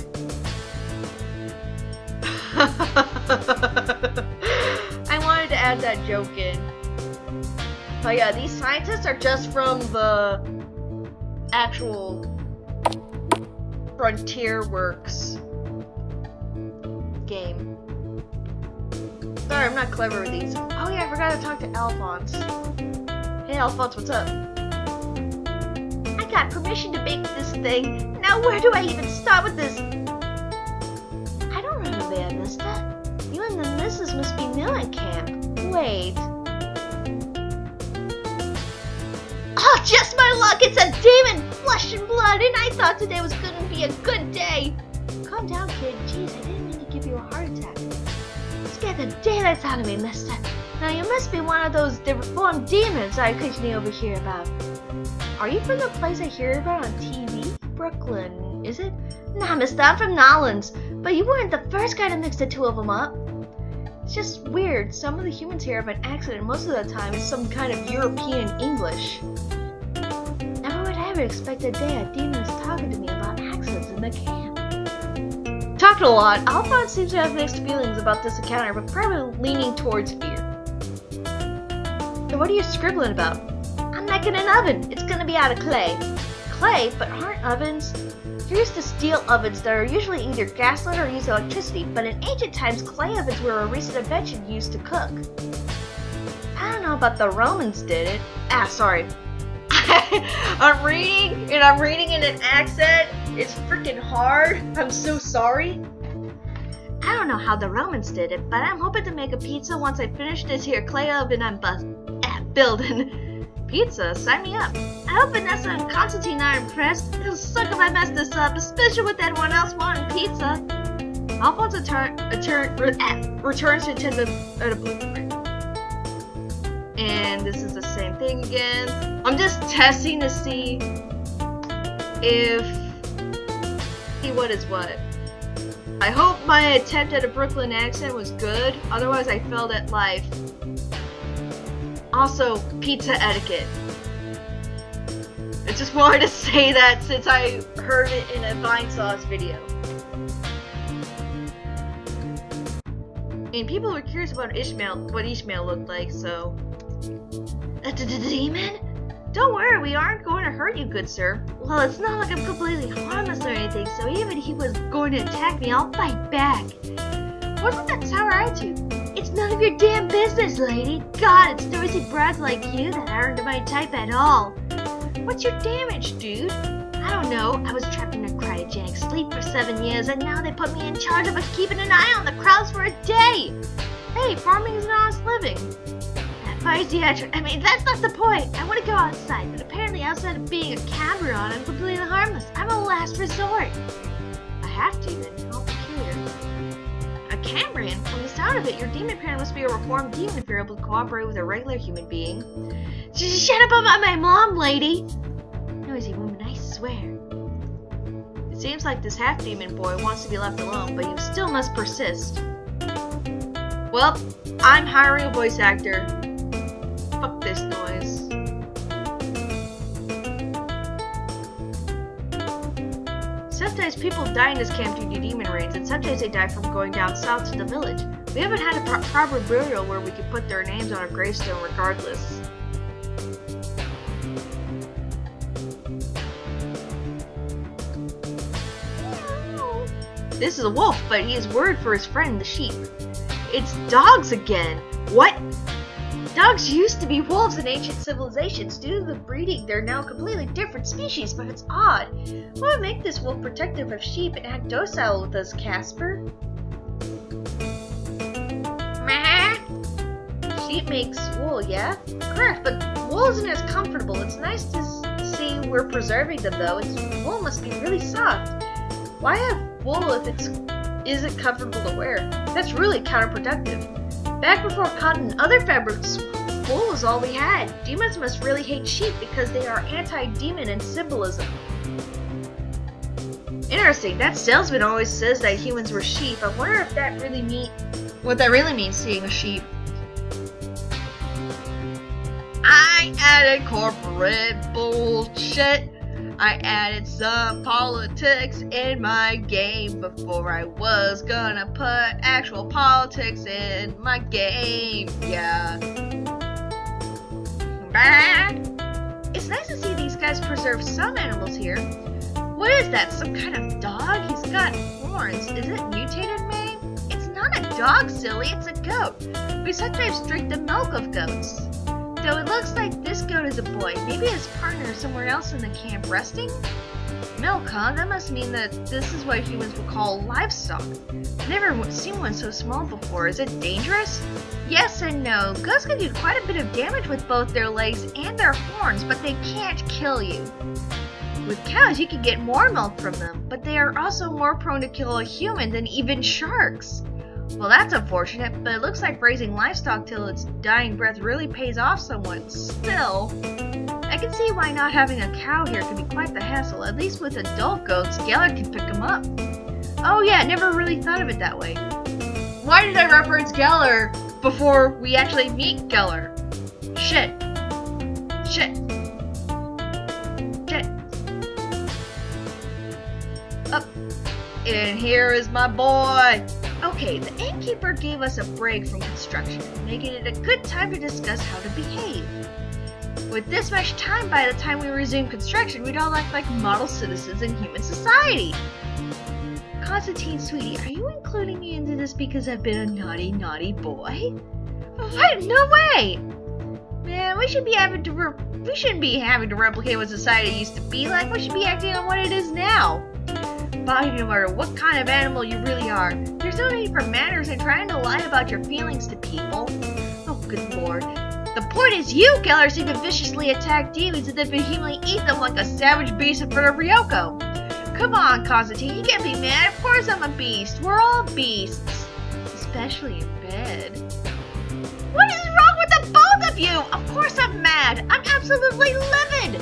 Speaker 1: I wanted to add that joke in. But yeah, these scientists are just from the actual Frontier Works game. Sorry, I'm not clever with these. Oh yeah, I forgot to talk to Alphonse. Hey Alphonse, what's up? I got permission to bake this thing. Now where do I even start with this? I don't run away, mister. You and the missus must be new at camp. Wait. Oh, just my luck! It's a demon, flesh and blood, and I thought today was gonna be a good day. Calm down, kid. Jeez, I didn't mean to give you a heart attack. Scared the daylights out of me, mister. Now you must be one of those deformed demons I occasionally overhear about. Are you from the place I hear about on TV? Brooklyn, is it? Nah, mister, I'm from Nolans. But you weren't the first guy to mix the two of them up. It's just weird. Some of the humans here have an accent, and most of the time it's some kind of European English. Never would I ever expect a day a demon is talking to me about accents in the camp. Talking a lot, Alphonse seems to have mixed feelings about this encounter, but probably leaning towards fear. So what are you scribbling about? I'm making an oven. It's gonna be out of clay. Clay? But aren't ovens? You're used to steel ovens that are usually either gaslit or use electricity, but in ancient times, clay ovens were a recent invention used to cook. I don't know about the Romans did it. Sorry. I'm reading in an accent. It's freaking hard. I'm so sorry. I don't know how the Romans did it, but I'm hoping to make a pizza once I finish this here clay oven I'm building. Pizza? Sign me up. I hope Vanessa and Constantine are impressed. It'll suck if I mess this up, especially with everyone else wanting pizza. Alphonse returns to attend the blueprint. And this is the same thing again. I'm just testing to see what is what. I hope my attempt at a Brooklyn accent was good, otherwise I failed at life. Also, pizza etiquette. I just wanted to say that since I heard it in a Vine Sauce video. And people were curious about what Ishmael looked like, so... A demon? Don't worry, we aren't going to hurt you, good sir. Well, it's not like I'm completely harmless or anything, so even if he was going to attack me, I'll fight back. What's with that sour attitude? It's none of your damn business, lady. God, it's noisy broads like you that aren't my type at all. What's your damage, dude? I don't know. I was trapped in a cryogenic sleep for 7 years, and now they put me in charge of keeping an eye on the crowds for a day. Hey, farming is an honest living. I mean, that's not the point. I want to go outside, but apparently outside of being a Cameron, I'm completely harmless. I'm a last resort. A half-demon? How peculiar. A Cameron? From the sound of it, your demon parent must be a reformed demon if you're able to cooperate with a regular human being. Shut up about my mom, lady! Noisy woman, I swear. It seems like this half-demon boy wants to be left alone, but you still must persist. Well, I'm hiring a voice actor. Fuck this noise. Sometimes people die in this camp due to demon raids, and sometimes they die from going down south to the village. We haven't had a proper burial where we could put their names on a gravestone regardless. This is a wolf, but he is worried for his friend, the sheep. It's dogs again! What? Dogs used to be wolves in ancient civilizations. Due to the breeding, they're now a completely different species, but it's odd. What would make this wolf protective of sheep and act docile with us, Casper? Meh. Sheep makes wool, yeah? Correct, but wool isn't as comfortable. It's nice to see we're preserving them though. Its wool must be really soft. Why have wool if it isn't comfortable to wear? That's really counterproductive. Back before cotton and other fabrics, wool was all we had. Demons must really hate sheep because they are anti-demon in symbolism. Interesting. That salesman always says that humans were sheep. I wonder if that really what that really means, seeing a sheep. I added corporate bullshit. I added some politics in my game before I was gonna put actual politics in my game. Yeah. It's nice to see these guys preserve some animals here. What is that? Some kind of dog? He's got horns. Is it mutated, May? It's not a dog, silly. It's a goat. We sometimes drink the milk of goats. Though it looks like this goat is a boy. Maybe his partner is somewhere else in the camp resting? Milk, huh? That must mean that this is what humans would call livestock. I've never seen one so small before. Is it dangerous? Yes and no. Goats can do quite a bit of damage with both their legs and their horns, but they can't kill you. With cows, you can get more milk from them, but they are also more prone to kill a human than even sharks. Well, that's unfortunate, but it looks like raising livestock till its dying breath really pays off somewhat. Still, I can see why not having a cow here can be quite the hassle. At least with adult goats, Geller can pick them up. Oh yeah, never really thought of it that way. Why did I reference Geller before we actually meet Geller? Shit. Shit. Shit. Up. And here is my boy. Okay, the innkeeper gave us a break from construction, making it a good time to discuss how to behave. With this much time, by the time we resume construction, we'd all act like model citizens in human society. Constantine, sweetie, are you including me into this because I've been a naughty, naughty boy? What? No way! Man, we shouldn't be having to replicate what society used to be like. We should be acting on what it is now. Body, no matter what kind of animal you really are, there's no need for manners and trying to lie about your feelings to people. Oh, good lord. The point is you, Geller, seem to viciously attack demons and then vehemently eat them like a savage beast in front of Ryoko. Come on, Constantine, you can't be mad. Of course I'm a beast. We're all beasts. Especially in bed. What is wrong with the both of you? Of course I'm mad. I'm absolutely livid.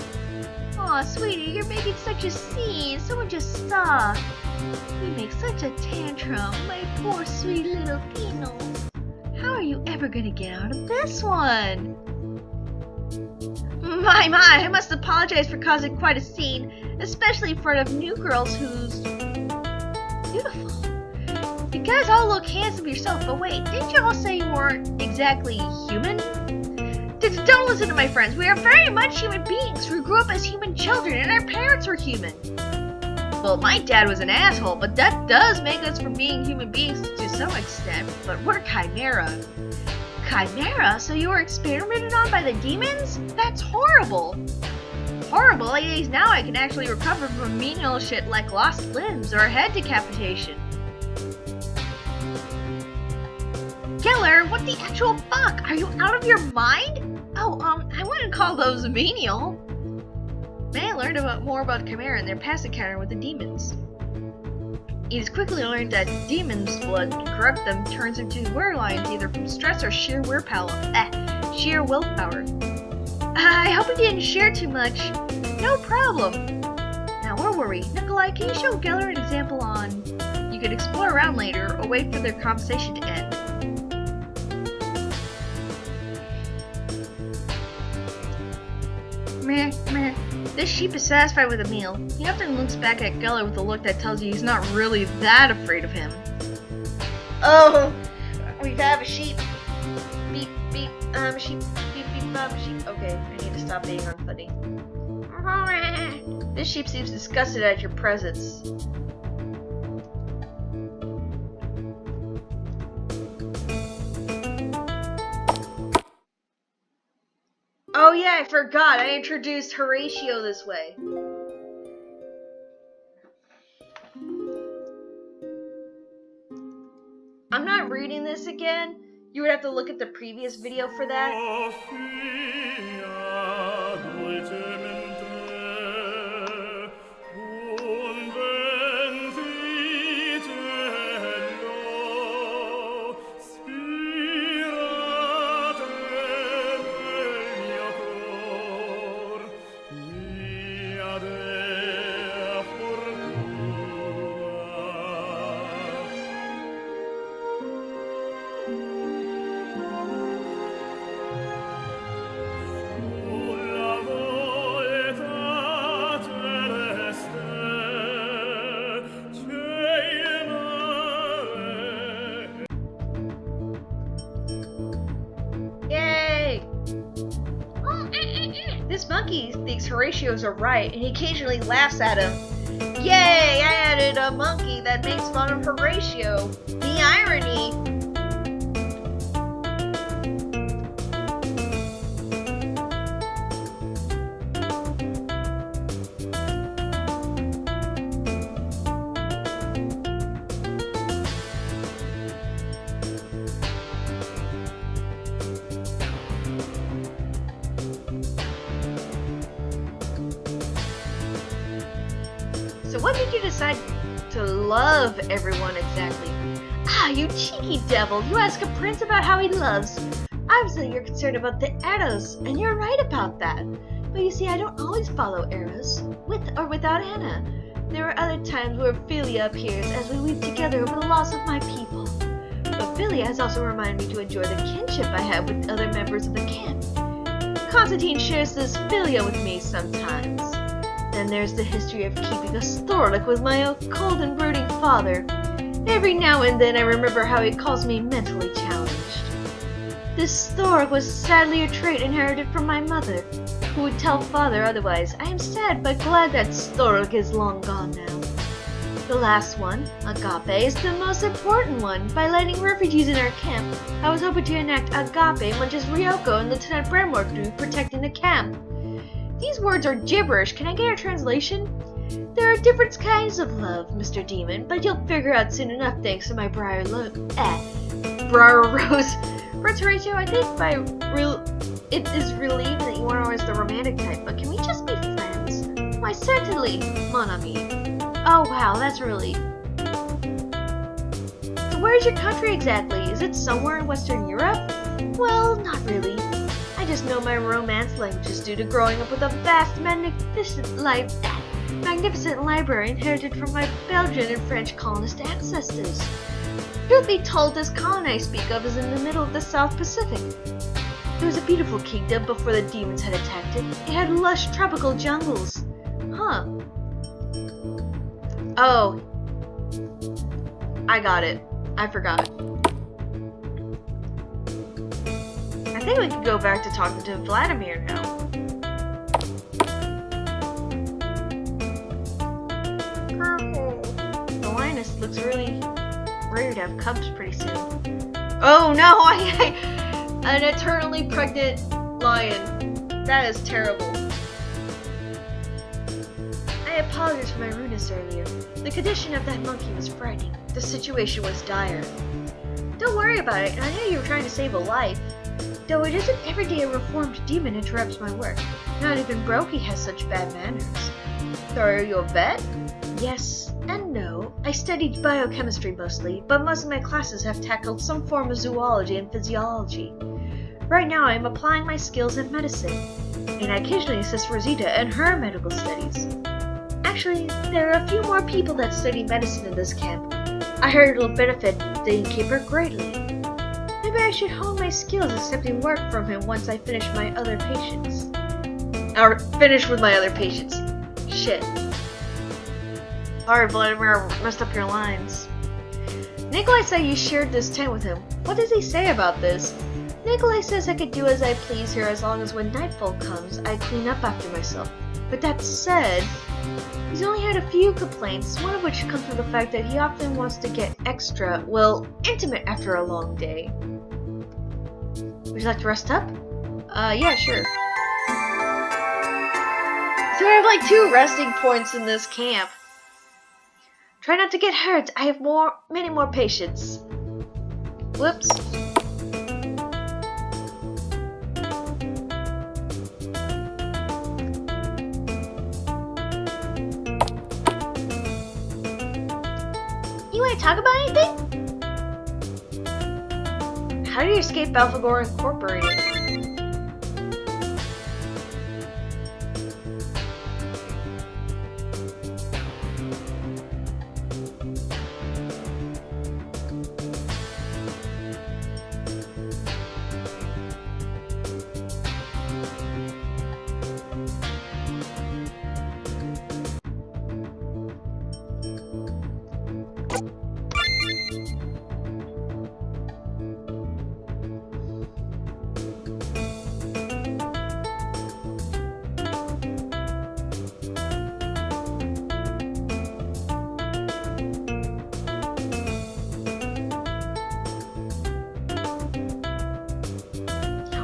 Speaker 1: Aw, sweetie, you're making such a scene. Someone just saw. You make such a tantrum, my poor sweet little Pino. How are you ever gonna get out of this one? My, I must apologize for causing quite a scene, especially in front of new girls who's beautiful. You guys all look handsome yourself, but wait, didn't you all say you weren't exactly human? Don't listen to my friends. We are very much human beings who grew up as human children, and our parents were human. Well, my dad was an asshole, but that does make us from being human beings to some extent. But we're Chimera. Chimera? So you were experimented on by the demons? That's horrible. Horrible? Like now I can actually recover from menial shit like lost limbs or a head decapitation. Geller, what the actual fuck? Are you out of your mind? Oh, I wouldn't call those menial. May I learned more about Chimera and their past encounter with the demons. It is quickly learned that demons' blood can corrupt them turns into werelions either from stress or sheer willpower. I hope we didn't share too much. No problem. Now, where were we? Nikolai, can you show Geller an example on... You could explore around later or wait for their conversation to end. Meh, meh. This sheep is satisfied with a meal. He often looks back at Geller with a look that tells you he's not really that afraid of him. Oh, we have a sheep. Beep, beep, sheep, beep, beep, sheep. Okay, I need to stop being unfunny. This sheep seems disgusted at your presence. Oh yeah, I forgot. I introduced Horatio this way. I'm not reading this again. You would have to look at the previous video for that. This monkey thinks Horatio's are right, and he occasionally laughs at him. Yay! I added a monkey that makes fun of Horatio. The irony! So what made you decide to love everyone exactly? Ah, you cheeky devil! You ask a prince about how he loves. Obviously you're concerned about the eros, and you're right about that. But you see, I don't always follow eros, with or without Anna. There are other times where Philia appears as we weep together over the loss of my people. But Philia has also reminded me to enjoy the kinship I have with other members of the camp. Constantine shares this Philia with me sometimes. Then there's the history of keeping a Storlik with my cold and brooding father. Every now and then I remember how he calls me mentally challenged. This Storlik was sadly a trait inherited from my mother, who would tell father otherwise. I am sad but glad that Storlik is long gone now. The last one, agape, is the most important one. By letting refugees in our camp, I was hoping to enact agape much as Ryoko and Lieutenant Bramwell do protecting the camp. These words are gibberish. Can I get a translation? There are different kinds of love, Mr. Demon, but you'll figure out soon enough thanks to my Briar Rose. Prince Horatio, I think it is relieved that you aren't always the romantic type, but can we just be friends? Why, certainly, mon ami. Oh wow, that's a relief. So where's your country exactly? Is it somewhere in Western Europe? Well, not really. I just know my Romance languages due to growing up with a vast, magnificent library inherited from my Belgian and French colonist ancestors. Truth be told, this colony I speak of is in the middle of the South Pacific. It was a beautiful kingdom before the demons had attacked it. It had lush tropical jungles. Huh. Oh. I got it. I forgot. I think we can go back to talking to Vladimir now. The lioness looks really ready to have cubs pretty soon. Oh no! An eternally pregnant lion. That is terrible. I apologize for my rudeness earlier. The condition of that monkey was frightening. The situation was dire. Don't worry about it. I know you were trying to save a life. Though it isn't every day a reformed demon interrupts my work. Not even Brokey has such bad manners. So are you a vet? Yes and no. I studied biochemistry mostly, but most of my classes have tackled some form of zoology and physiology. Right now I am applying my skills in medicine, and I occasionally assist Rosita in her medical studies. Actually, there are a few more people that study medicine in this camp. I heard it'll benefit the innkeeper greatly. Maybe I should hone my skills accepting work from him once I finish my other patients. Or finish with my other patients. Shit. Sorry, Vladimir, messed up your lines. Nikolai said you shared this tent with him. What does he say about this? Nikolai says I could do as I please here as long as when nightfall comes, I clean up after myself. But that said, he's only had a few complaints, one of which comes from the fact that he often wants to get extra, well, intimate after a long day. Would you like to rest up? Yeah, sure. So I have like 2 resting points in this camp. Try not to get hurt. I have many more patients. Whoops. You want to talk about anything? How do you escape Alphagor Incorporated?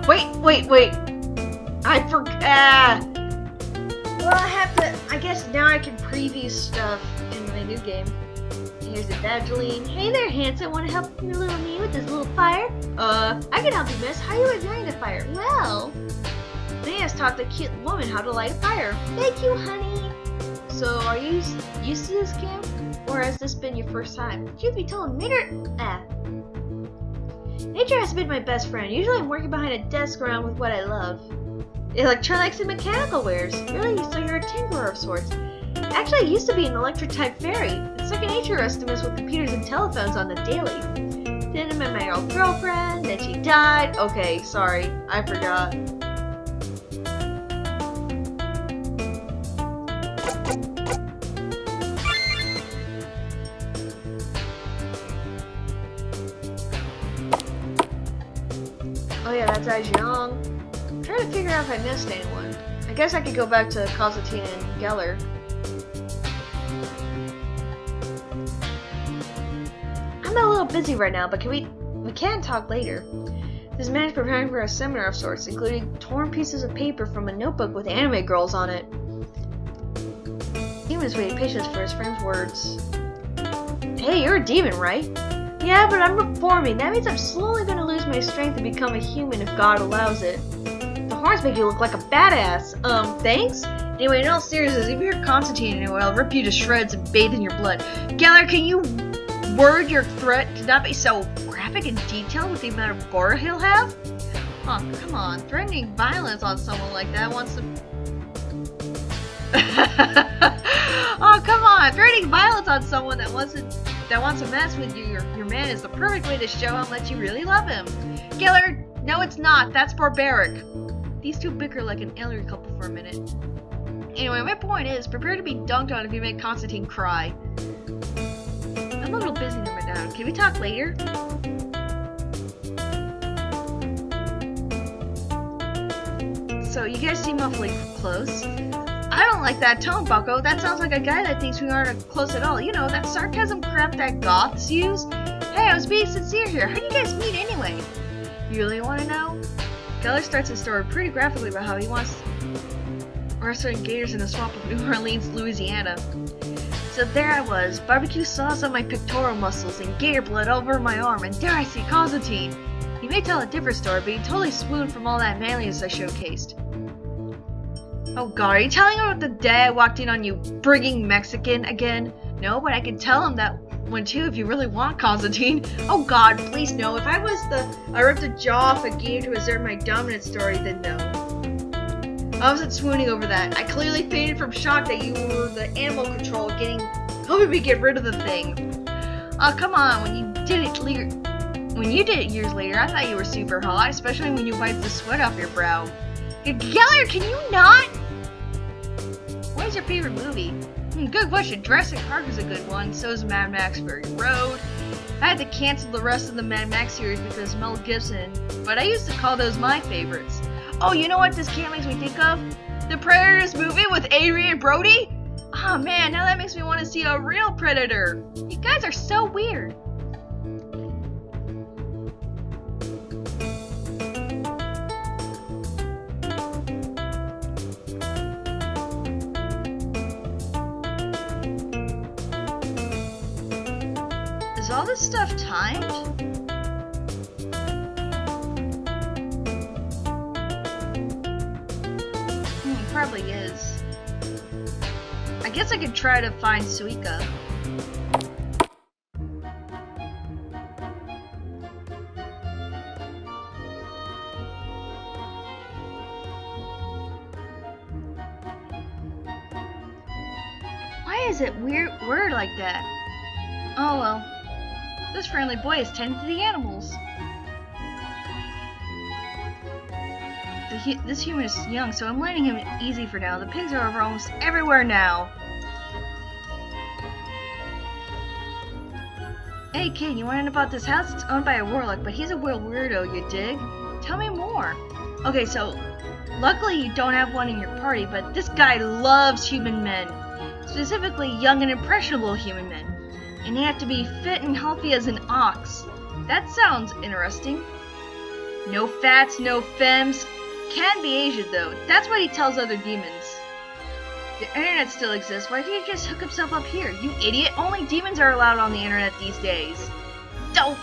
Speaker 3: Wait. I forgot. Well, I guess now I can preview stuff in my new game. Here's Evangeline. Hey there, handsome. Want to help your little me with this little fire? I can help you, miss. How are you enjoying the fire? Well, Leah's taught the cute woman how to light a fire. Thank you, honey. So, are you used to this camp? Or has this been your first time? Truth be told, Nature has been my best friend. Usually I'm working behind a desk around with what I love. Electronics and mechanical wares. Really? So you're a tinkerer of sorts. Actually, I used to be an electric-type fairy. It's second nature us to mess with computers and telephones on the daily. Then I met my old girlfriend, then she died. Okay, sorry, I forgot. Oh yeah, that's Ajong. I'm trying to figure out if I missed anyone. I guess I could go back to Constantine and Geller. I'm a little busy right now, but we can talk later. This man is preparing for a seminar of sorts, including torn pieces of paper from a notebook with anime girls on it. Demon's waiting patience for his friend's words. Hey, you're a demon, right? Yeah, but I'm reforming. That means I'm slowly gonna lose my strength and become a human if God allows it. The horns make you look like a badass. Thanks? Anyway, in all seriousness, if you're Constantine anyway, I'll rip you to shreds and bathe in your blood. Geller, can you word your threat to not be so graphic and detailed with the amount of gore he'll have? Oh, come on. Threatening violence on someone like that wants to... Oh, come on. Threatening violence on someone that wants to mess with you, your man, is the perfect way to show how much you really love him. Geller, no it's not. That's barbaric. These two bicker like an elderly couple for a minute. Anyway, my point is, prepare to be dunked on if you make Constantine cry. I'm a little busy right now. Can we talk later? So, you guys seem awfully close. I don't like that tone, Bucko. That sounds like a guy that thinks we aren't close at all. You know, that sarcasm crap that goths use. Hey, I was being sincere here. How do you guys meet anyway? You really want to know? Geller starts his story pretty graphically about how he wants wrestling gators in the swamp of New Orleans, Louisiana. So there I was, barbecue sauce on my pectoral muscles and gator blood over my arm, and there I see Constantine. He may tell a different story, but he totally swooned from all that manliness I showcased. Oh god, are you telling him about the day I walked in on you bringing Mexican again? No, but I can tell him that one too if you really want, Constantine. Oh god, please no. If I ripped the jaw off a gator to assert my dominant story, then no. I wasn't swooning over that. I clearly fainted from shock that you were the animal control helping me get rid of the thing. Oh, come on, when you did it years later, I thought you were super hot, especially when you wiped the sweat off your brow. Geller, can you not? What is your favorite movie? Good question. Jurassic Park is a good one. So is Mad Max Fury Road. I had to cancel the rest of the Mad Max series because Mel Gibson, but I used to call those my favorites. Oh, you know what this camp makes me think of? The Predators movie with Adrian Brody? Oh man, now that makes me want to see a real Predator. You guys are so weird. Is all this stuff timed? Probably is. I guess I could try to find Suika. Why is it weird like that? Oh well. This friendly boy is tending to the animals. This human is young, so I'm letting him easy for now. The pigs are over almost everywhere now. Hey kid, you want to know about this house? It's owned by a warlock, but he's a real weirdo, you dig? Tell me more. Okay, so luckily you don't have one in your party, but this guy loves human men. Specifically young and impressionable human men. And they have to be fit and healthy as an ox. That sounds interesting. No fats, no femmes. Can be Asian though. That's what he tells other demons. The internet still exists. Why can't he just hook himself up here? You idiot! Only demons are allowed on the internet these days. Don't.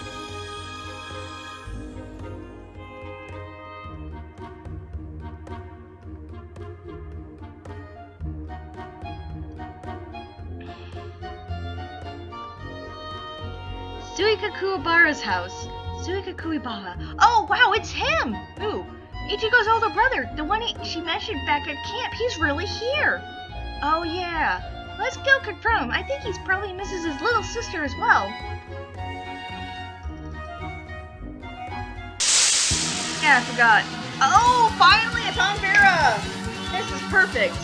Speaker 3: Suika Kuwabara's house. Suika Kuwabara. Oh, wow, it's him! Who? Ichigo's older brother, the one she mentioned back at camp. He's really here. Oh, yeah. Let's go confront him. I think he's probably misses his little sister as well. Yeah, I forgot. Oh, finally, it's on Vera! This is perfect.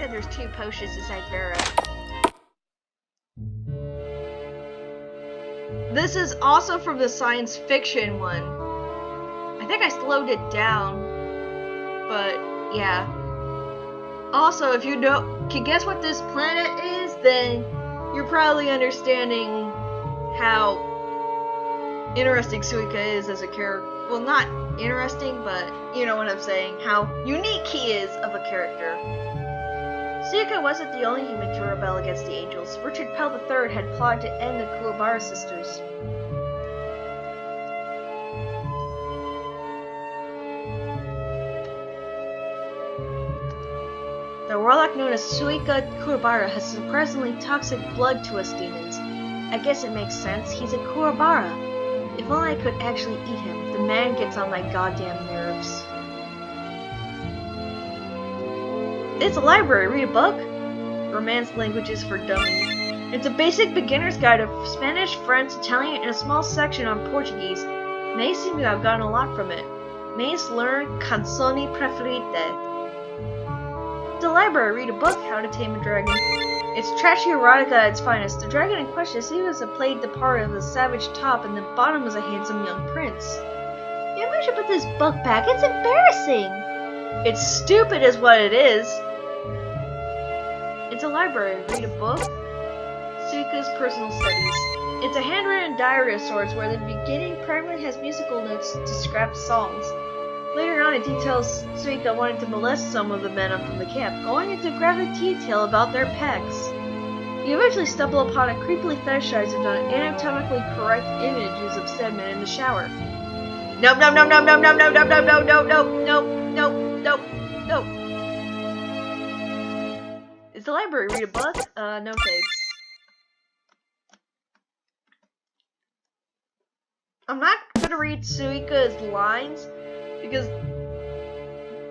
Speaker 2: There's 2 potions inside Vera.
Speaker 3: This is also from the science fiction one. I think I slowed it down. But, yeah. Also, if you can guess what this planet is, then you're probably understanding how interesting Suika is as a character. Well, not interesting, but you know what I'm saying. How unique he is of a character. Suika wasn't the only human to rebel against the angels. Richard Pell III had plotted to end the Kuwabara sisters. The warlock known as Suika Kuwabara has surprisingly toxic blood to us demons. I guess it makes sense. He's a Kuwabara. If only I could actually eat him. The man gets on my goddamn nerves. It's a library. Read a book? Romance Languages for Dummies. It's a basic beginner's guide of Spanish, French, Italian, and a small section on Portuguese. May seem to have gotten a lot from it. May's learn canzoni preferite. The library. Read a book. How to Tame a Dragon. It's trashy erotica at its finest. The dragon in question seems to have played the part of a savage top, and the bottom was a handsome young prince. Maybe we should put this book back. It's embarrassing. It's stupid is what it is. It's a library. Read a book. Suika's personal studies. It's a handwritten diary of sorts where the beginning primarily has musical notes to scrap songs. Later on it details Suika wanting to molest some of the men up from the camp, going into graphic detail about their pecs. You eventually stumble upon a creepily fetishized and anatomically correct images of said men in the shower. Nope, nope, nope, nope, nope, nope, nope, nope, nope, nope, nope, nope, nope, nope, nope. It's the library. Read a book? No thanks. I'm not gonna read Suika's lines because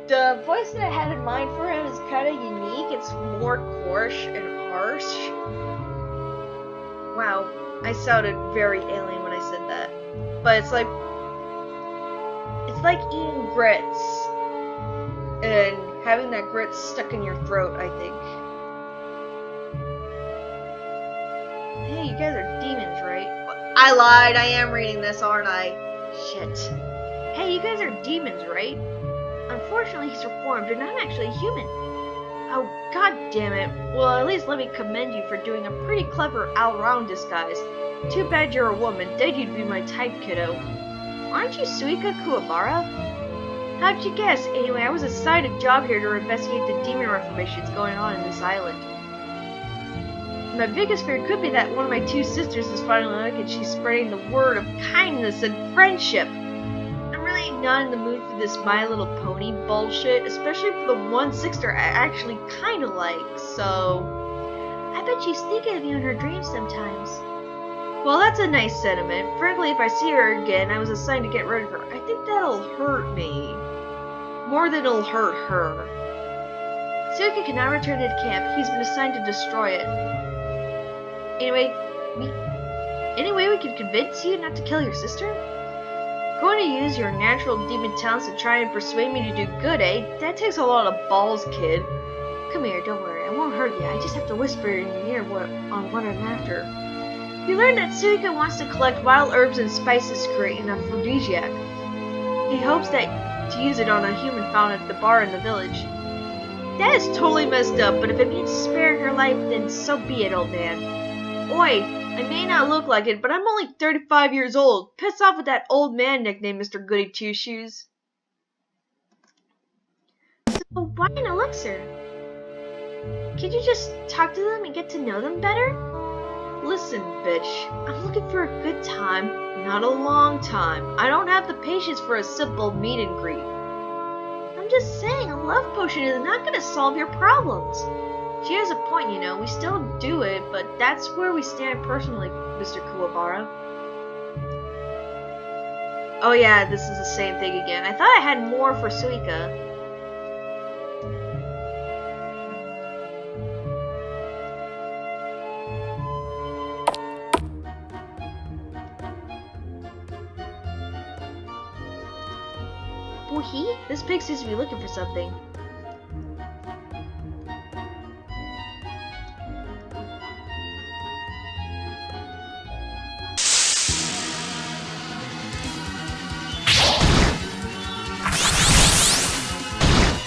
Speaker 3: the voice that I had in mind for him is kind of unique. It's more coarse and harsh. Wow, I sounded very alien when I said that. But it's like eating grits and having that grit stuck in your throat, I think. Hey, you guys are demons, right? I lied, I am reading this, aren't I? Shit. Hey, you guys are demons, right? Unfortunately, he's reformed and I'm actually human. Oh, god damn it. Well, at least let me commend you for doing a pretty clever all-round disguise. Too bad you're a woman, then you'd be my type, kiddo. Aren't you Suika Kuwabara? How'd you guess? Anyway, I was assigned a job here to investigate the demon reformations going on in this island. My biggest fear could be that one of my 2 sisters is finally awake and she's spreading the word of kindness and friendship. I'm really not in the mood for this My Little Pony bullshit, especially for the one sister I actually kinda like, so... I bet she's thinking of you in her dreams sometimes. Well, that's a nice sentiment. Frankly, if I see her again, I was assigned to get rid of her. I think that'll hurt me. More than it'll hurt her. Suika cannot return to the camp. He's been assigned to destroy it. Any way we can convince you not to kill your sister? Going to use your natural demon talents to try and persuade me to do good, eh? That takes a lot of balls, kid. Come
Speaker 2: Come here, don't worry, I won't hurt you. I just have to whisper in your ear on what I'm after. We learned that Suika wants to collect wild herbs and spices to create an aphrodisiac. He hopes to use it on a human found at the bar in the village. That is totally messed up, but if it means sparing her life, then so be it, old man. Oi, I may not look like it, but I'm only 35 years old. Piss off with that old man nickname, Mr. Goody Two-Shoes. So why an elixir? Can't you just talk to them and get to know them better? Listen, bitch, I'm looking for a good time, not a long time. I don't have the patience for a simple meet and greet. I'm just saying, a love potion is not going to solve your problems. She has a point, you know. We still do it, but that's where we stand personally, Mr. Kuwabara. Oh yeah, this is the same thing again. I thought I had more for Suika. He? This pig seems to be looking for something.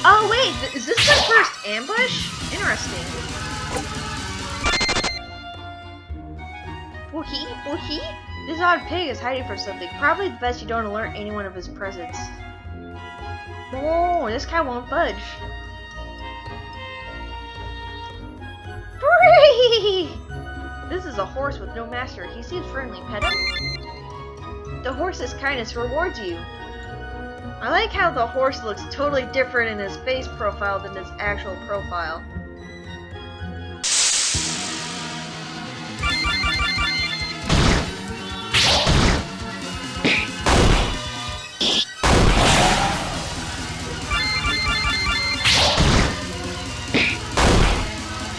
Speaker 2: Oh wait, is this my first ambush? Interesting. He? This odd pig is hiding for something. Probably the best you don't alert anyone of his presence. Oh, this guy won't budge. Free! This is a horse with no master. He seems friendly. Pet him. The horse's kindness rewards you. I like how the horse looks totally different in his face profile than his actual profile.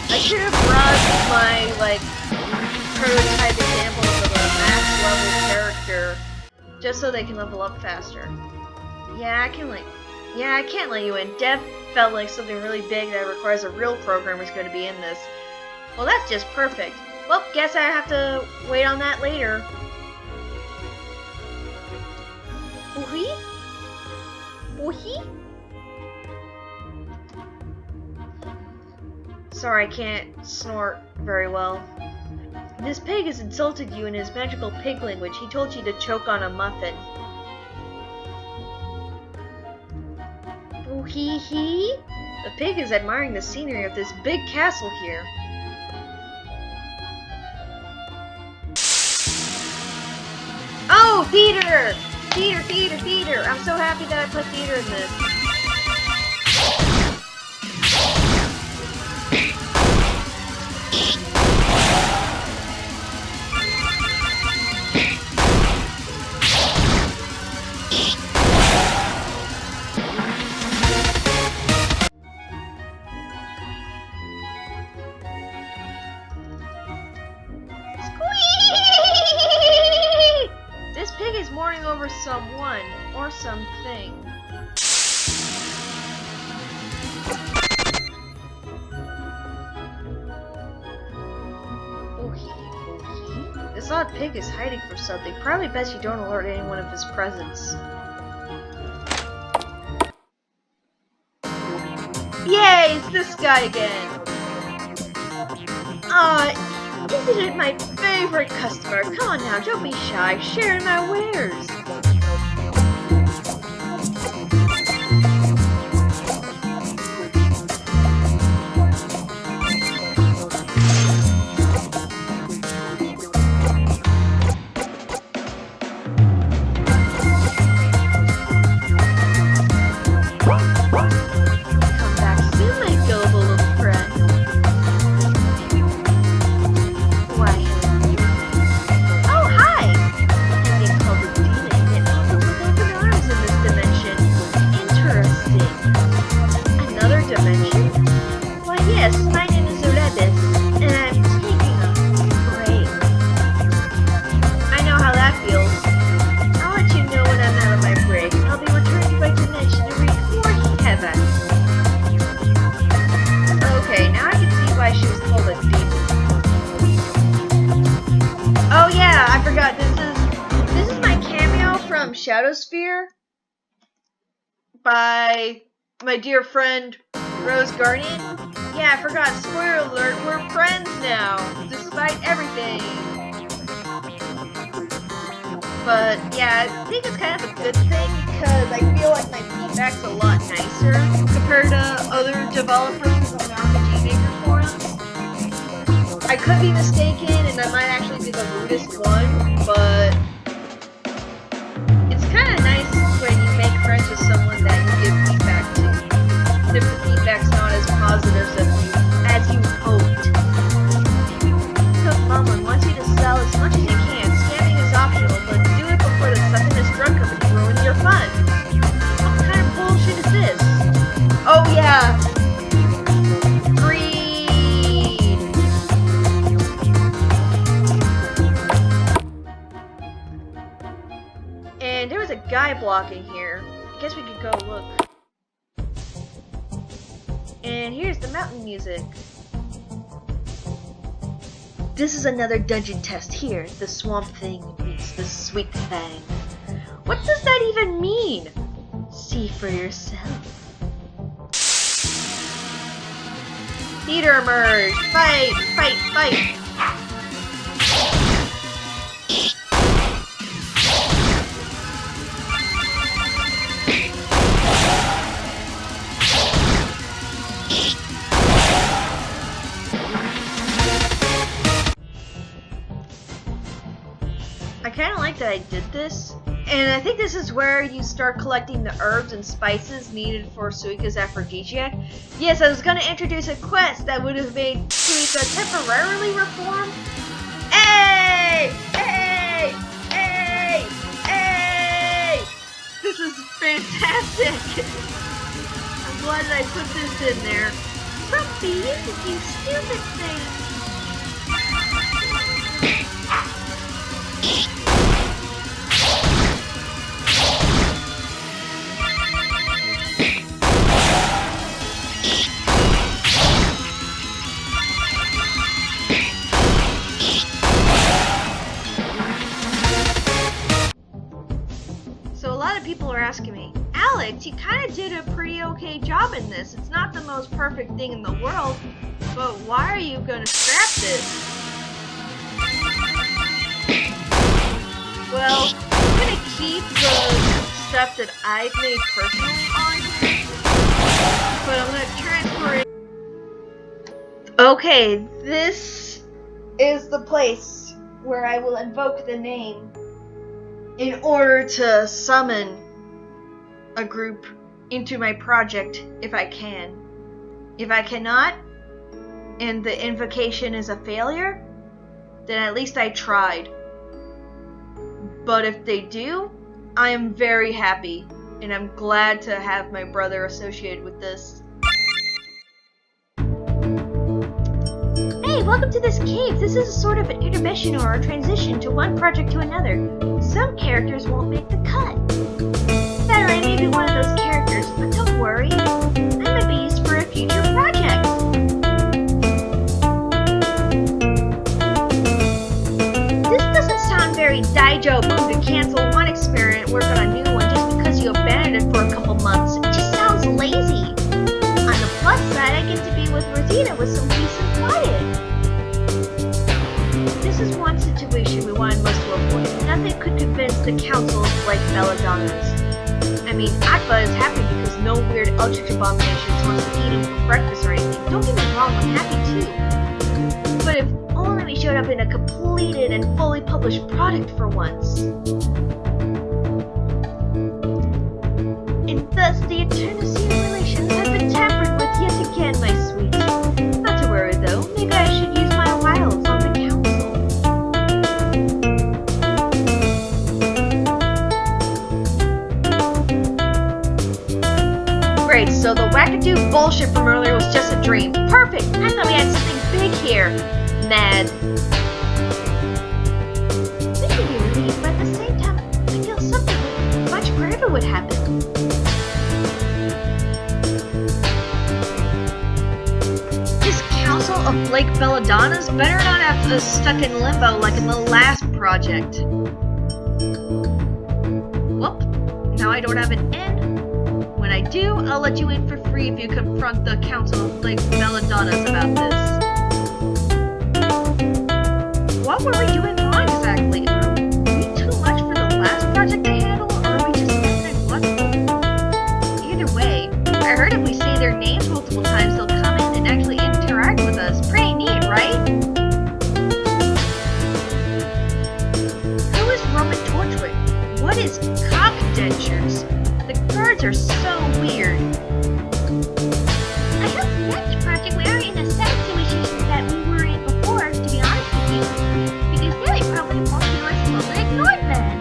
Speaker 2: I should have brought my, prototype examples of a max level character just so they can level up faster. Yeah, I can't let you in. Dev felt like something really big that requires a real programmer is going to be in this. Well, that's just perfect. Well, guess I have to wait on that later. Oohee? Sorry, I can't snort very well. This pig has insulted you in his magical pig language. He told you to choke on a muffin. Oohee? The pig is admiring the scenery of this big castle here. Oh, theater! Theater! I'm so happy that I put theater in this. This pig is mourning over someone or something. Okay. This odd pig is hiding for something. Probably best you don't alert anyone of his presence. Yay! It's this guy again! Isn't it my favorite customer? Come on now, don't be shy. Share my wares.
Speaker 1: Shadow Sphere by my dear friend Rose Guardian. Yeah, I forgot, spoiler alert, we're friends now, despite everything. But yeah, I think it's kind of a good thing because I feel like my feedback's a lot nicer compared to other developers on the RPGMaker forums. I could be mistaken and I might actually be the rudest one, but it's kind of nice when you make friends with someone that you give feedback to, if the feedback's not as positive as you hoped. Because Mama wants you to sell as much as you can. Scamming is optional, but do it before the suckiness drug company ruins your fun. What kind of bullshit is this? Oh yeah! Greed! And there was a guy blocking here. I guess we could go look. And here's the mountain music. This is another dungeon test here. The Swamp Thing meets the Sweet Fang. What does that even mean? See for yourself. Theater emerge! Fight! Fight! Fight! I kind of like that I did this, and I think this is where you start collecting the herbs and spices needed for Suika's aphrodisiac. Yes, I was going to introduce a quest that would have made Suika temporarily reform. Hey! Hey! Hey! Hey! This is fantastic! I'm glad that I put this in there. Grumpy, you can do stupid things. So a lot of people are asking me, Alex, you kind of did a pretty okay job in this. It's not the most perfect thing in the world, but why are you going to scrap this? Well, I'm going to keep the stuff that I've made personally on here, but I'm going to transfer it. Okay, this is the place where I will invoke the name in order to summon a group into my project if I can. If I cannot, and the invocation is a failure, then at least I tried. But if they do, I am very happy, and I'm glad to have my brother associated with this. Hey, welcome to this cave. This is a sort of an intermission or a transition to one project to another. Some characters won't make the cut. Better, I may be one of those characters, but don't worry. I might be used for a future project. This doesn't sound very Daijo Boo to cancel one experiment, work on a new one just because you abandoned it for a couple months. It just sounds lazy. On the plus side, I get to be with Rosita with some peace and quiet. This is one situation we wanted most to avoid. Nothing could convince the council of Blake Belladonna's. I mean, Akba is happy because no weird Eldritch abominations wants to eat him for breakfast or anything. Don't get me wrong, I'm happy too. But if only we showed up in a completed and fully published product for once. And thus the Eternician relations have been tampered with yet again, my sweet. Not to worry though, maybe I should use my wiles on the council. Great, so the wackadoo bullshit from earlier was just a dream. Perfect! I thought we had something big here. Mad. We can be relieved, but at the same time, I feel something much graver would happen. This council of Blake Belladonna's better not have us stuck in limbo like in the last project.
Speaker 3: Whoop. Now I don't have an in. When I do, I'll let you in for free if you confront the Council of Blake Belladonnas about this. What were we doing wrong exactly? Are we too much for the last project I handled, or are we just neglectful? Either way, I heard if we say their names multiple times, they'll come in and actually interact with us. Pretty neat, right? Who is Roman Torchwick? What is cock dentures? The guards are so weird.
Speaker 4: I hope next project we are in the same situation that we were in before, to be honest with you. Because then we probably won't be totally ignored then.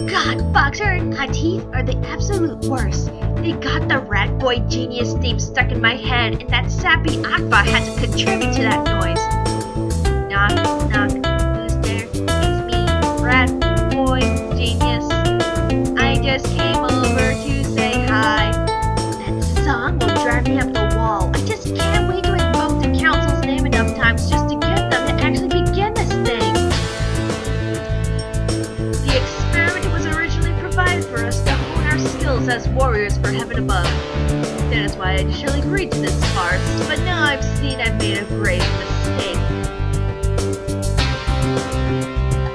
Speaker 4: God, Boxer and Katif are the absolute worst. They got the rat boy genius theme stuck in my head, and that sappy Akba had to contribute to that noise. Knock, knock, who's there? It's me, rat boy genius. I just came over to say hi. That song will drive me up the wall. I just can't wait to invoke the council's name enough times just to get them to actually begin this thing. The experiment was originally provided for us to hone our skills as warriors for heaven above. That is why I initially agreed to this farce, but now I've seen I've made a grave mistake.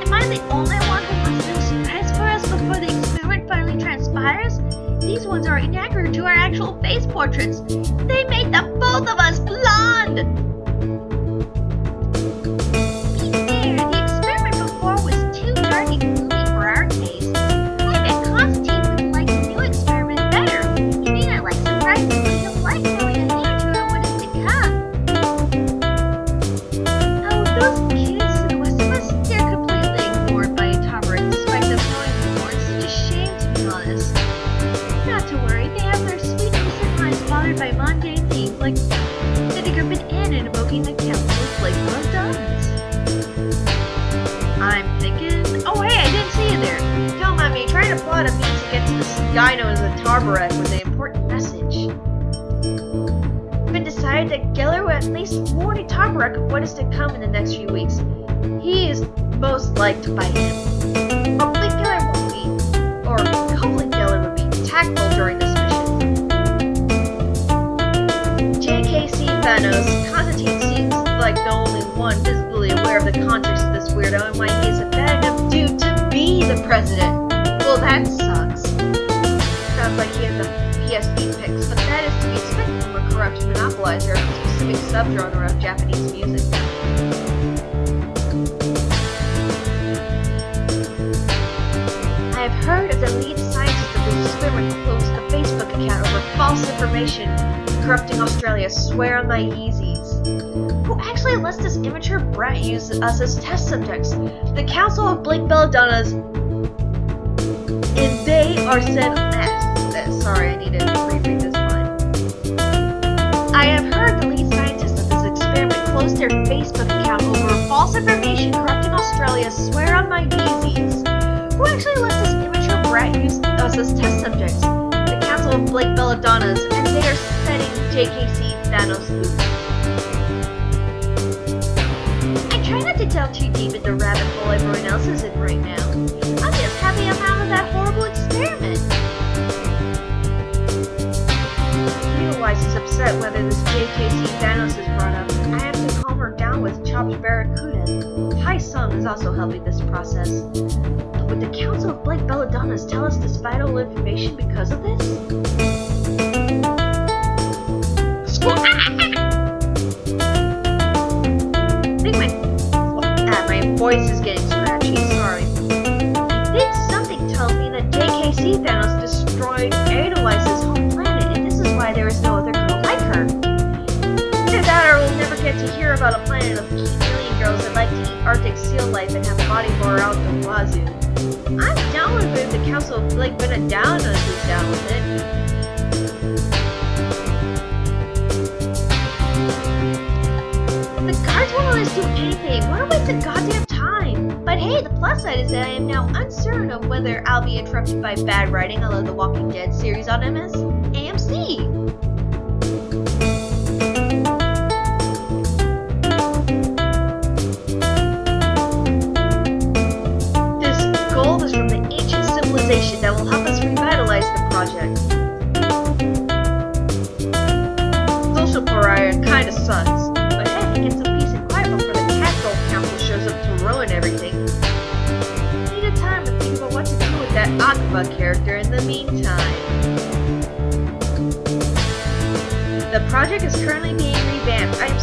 Speaker 4: Am I the only one who wants no surprise for us before the experiment finally transpires? These ones are inaccurate to our actual face portraits. They made the both of us blonde! Be fair, the experiment before was too dark and gloomy for our taste. I bet Constantine would like the new experiment better. He may not like surprises, but he'll like knowing a hint to what is to come. Oh, those kids to the west of us, they're completely ignored by Tabaret despite them knowing more. It's such a shame, to be honest. Not to worry, they have their sweet innocent minds bothered by mundane things like sitting up an inn and invoking the council of Blake Belladonnas. I'm thinking... Oh hey, I didn't see you there.
Speaker 2: Don't mind me, trying to plot a means to get to this guy known as a Tarbaret with an important message. It's been decided that Geller will at least warn a Tarbaret of what is to come in the next few weeks. He is most liked by him. Hopefully Geller won't be, or hopefully Geller will be tactful during this mission. JKC Thanos, Constantine seems like the only one visibly aware of the context of this weirdo and why he is a bad enough dude to be the president. Well, that sucks. Sounds like he has a PSP picks, but that is to be expected from a corrupt monopolizer of a specific subgenre of Japanese music. I have heard of the lead scientist of this experiment closed the Facebook account over false information corrupting Australia. Swear on my Yeezys. Who actually lets this immature brat use us as test subjects? The Council of Blake Belladonnas, and they are said. Sorry, I need to reread this line. I have heard the lead scientist of this experiment closed their Facebook account over false information corrupting Australia. Swear on my Yeezys. Who actually lets this immature brat use us as test subjects? The Council of Blake Belladonnas, and they are setting JKC Thanos loose. I try not to delve too deep into the rabbit hole everyone else is in right now. I'm just happy I'm out of that horrible experiment. Pennywise is upset whether this JKC Thanos is brought up. I have to calm her down with chopped barracuda. Hai Sung is also helping this process. But would the Council of Blake Belladonnas tell us this vital information because of this? I think my voice is getting scratchy, sorry. I think something tells me that JKC Thanos destroyed Edelweiss's home planet, and this is why there is no other girl like her. Either that or we'll never get to hear about a planet of cute alien girls that like to eat Arctic seal life and have body horror out the wazoo. I'm down with it if the Council of Blake Belladonnas is down with it. The guards won't let us do anything. What a waste of goddamn time. But hey, the plus side is that I am now uncertain of whether I'll be interrupted by bad writing a la the Walking Dead series on AMC. This gold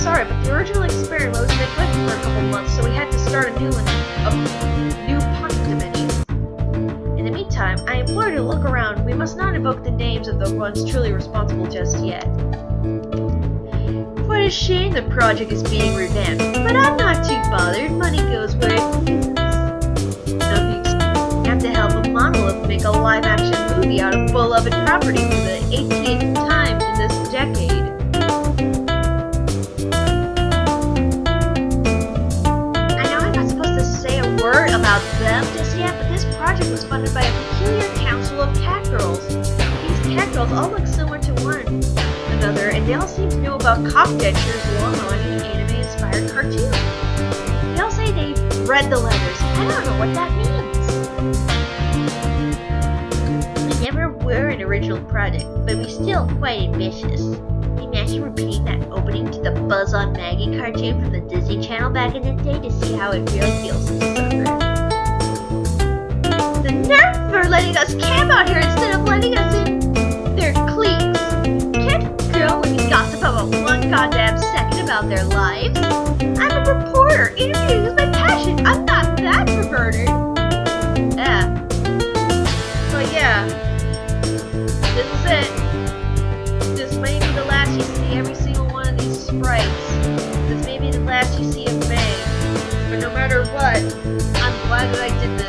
Speaker 2: sorry, but the original experiment was neglected for a couple months, so we had to start a new one, a new pocket dimension. In the meantime, I implore you to look around. We must not invoke the names of the ones truly responsible just yet. What a shame the project is being revamped, but I'm not too bothered. Money goes where it pleases. So you have to help a monolith make a live-action movie out of beloved property for the 18th time in this decade. I know I'm not supposed to say a word about them just yet, but this project was funded by a peculiar council of cat girls. These cat girls all look similar to one another, and they all seem to know about cop dentures along with an anime-inspired cartoon. They all say they've read the letters. I don't know what that means. We never were an original product, but we're still quite ambitious. Imagine repeating that opening to the Buzz on Maggie cartoon from the Disney Channel back in the day to see how it really feels to suffer. The nerve for letting us camp out here instead of letting us in their cliques. Can't a girl let me gossip about one goddamn second about their lives? I'm a reporter. Interviewing is my passion. I'm not that perverted. Yeah. But yeah. This is it. This may be the last you see every single one of these sprites. This may be the last you see of May. But no matter what, I'm glad that I did this.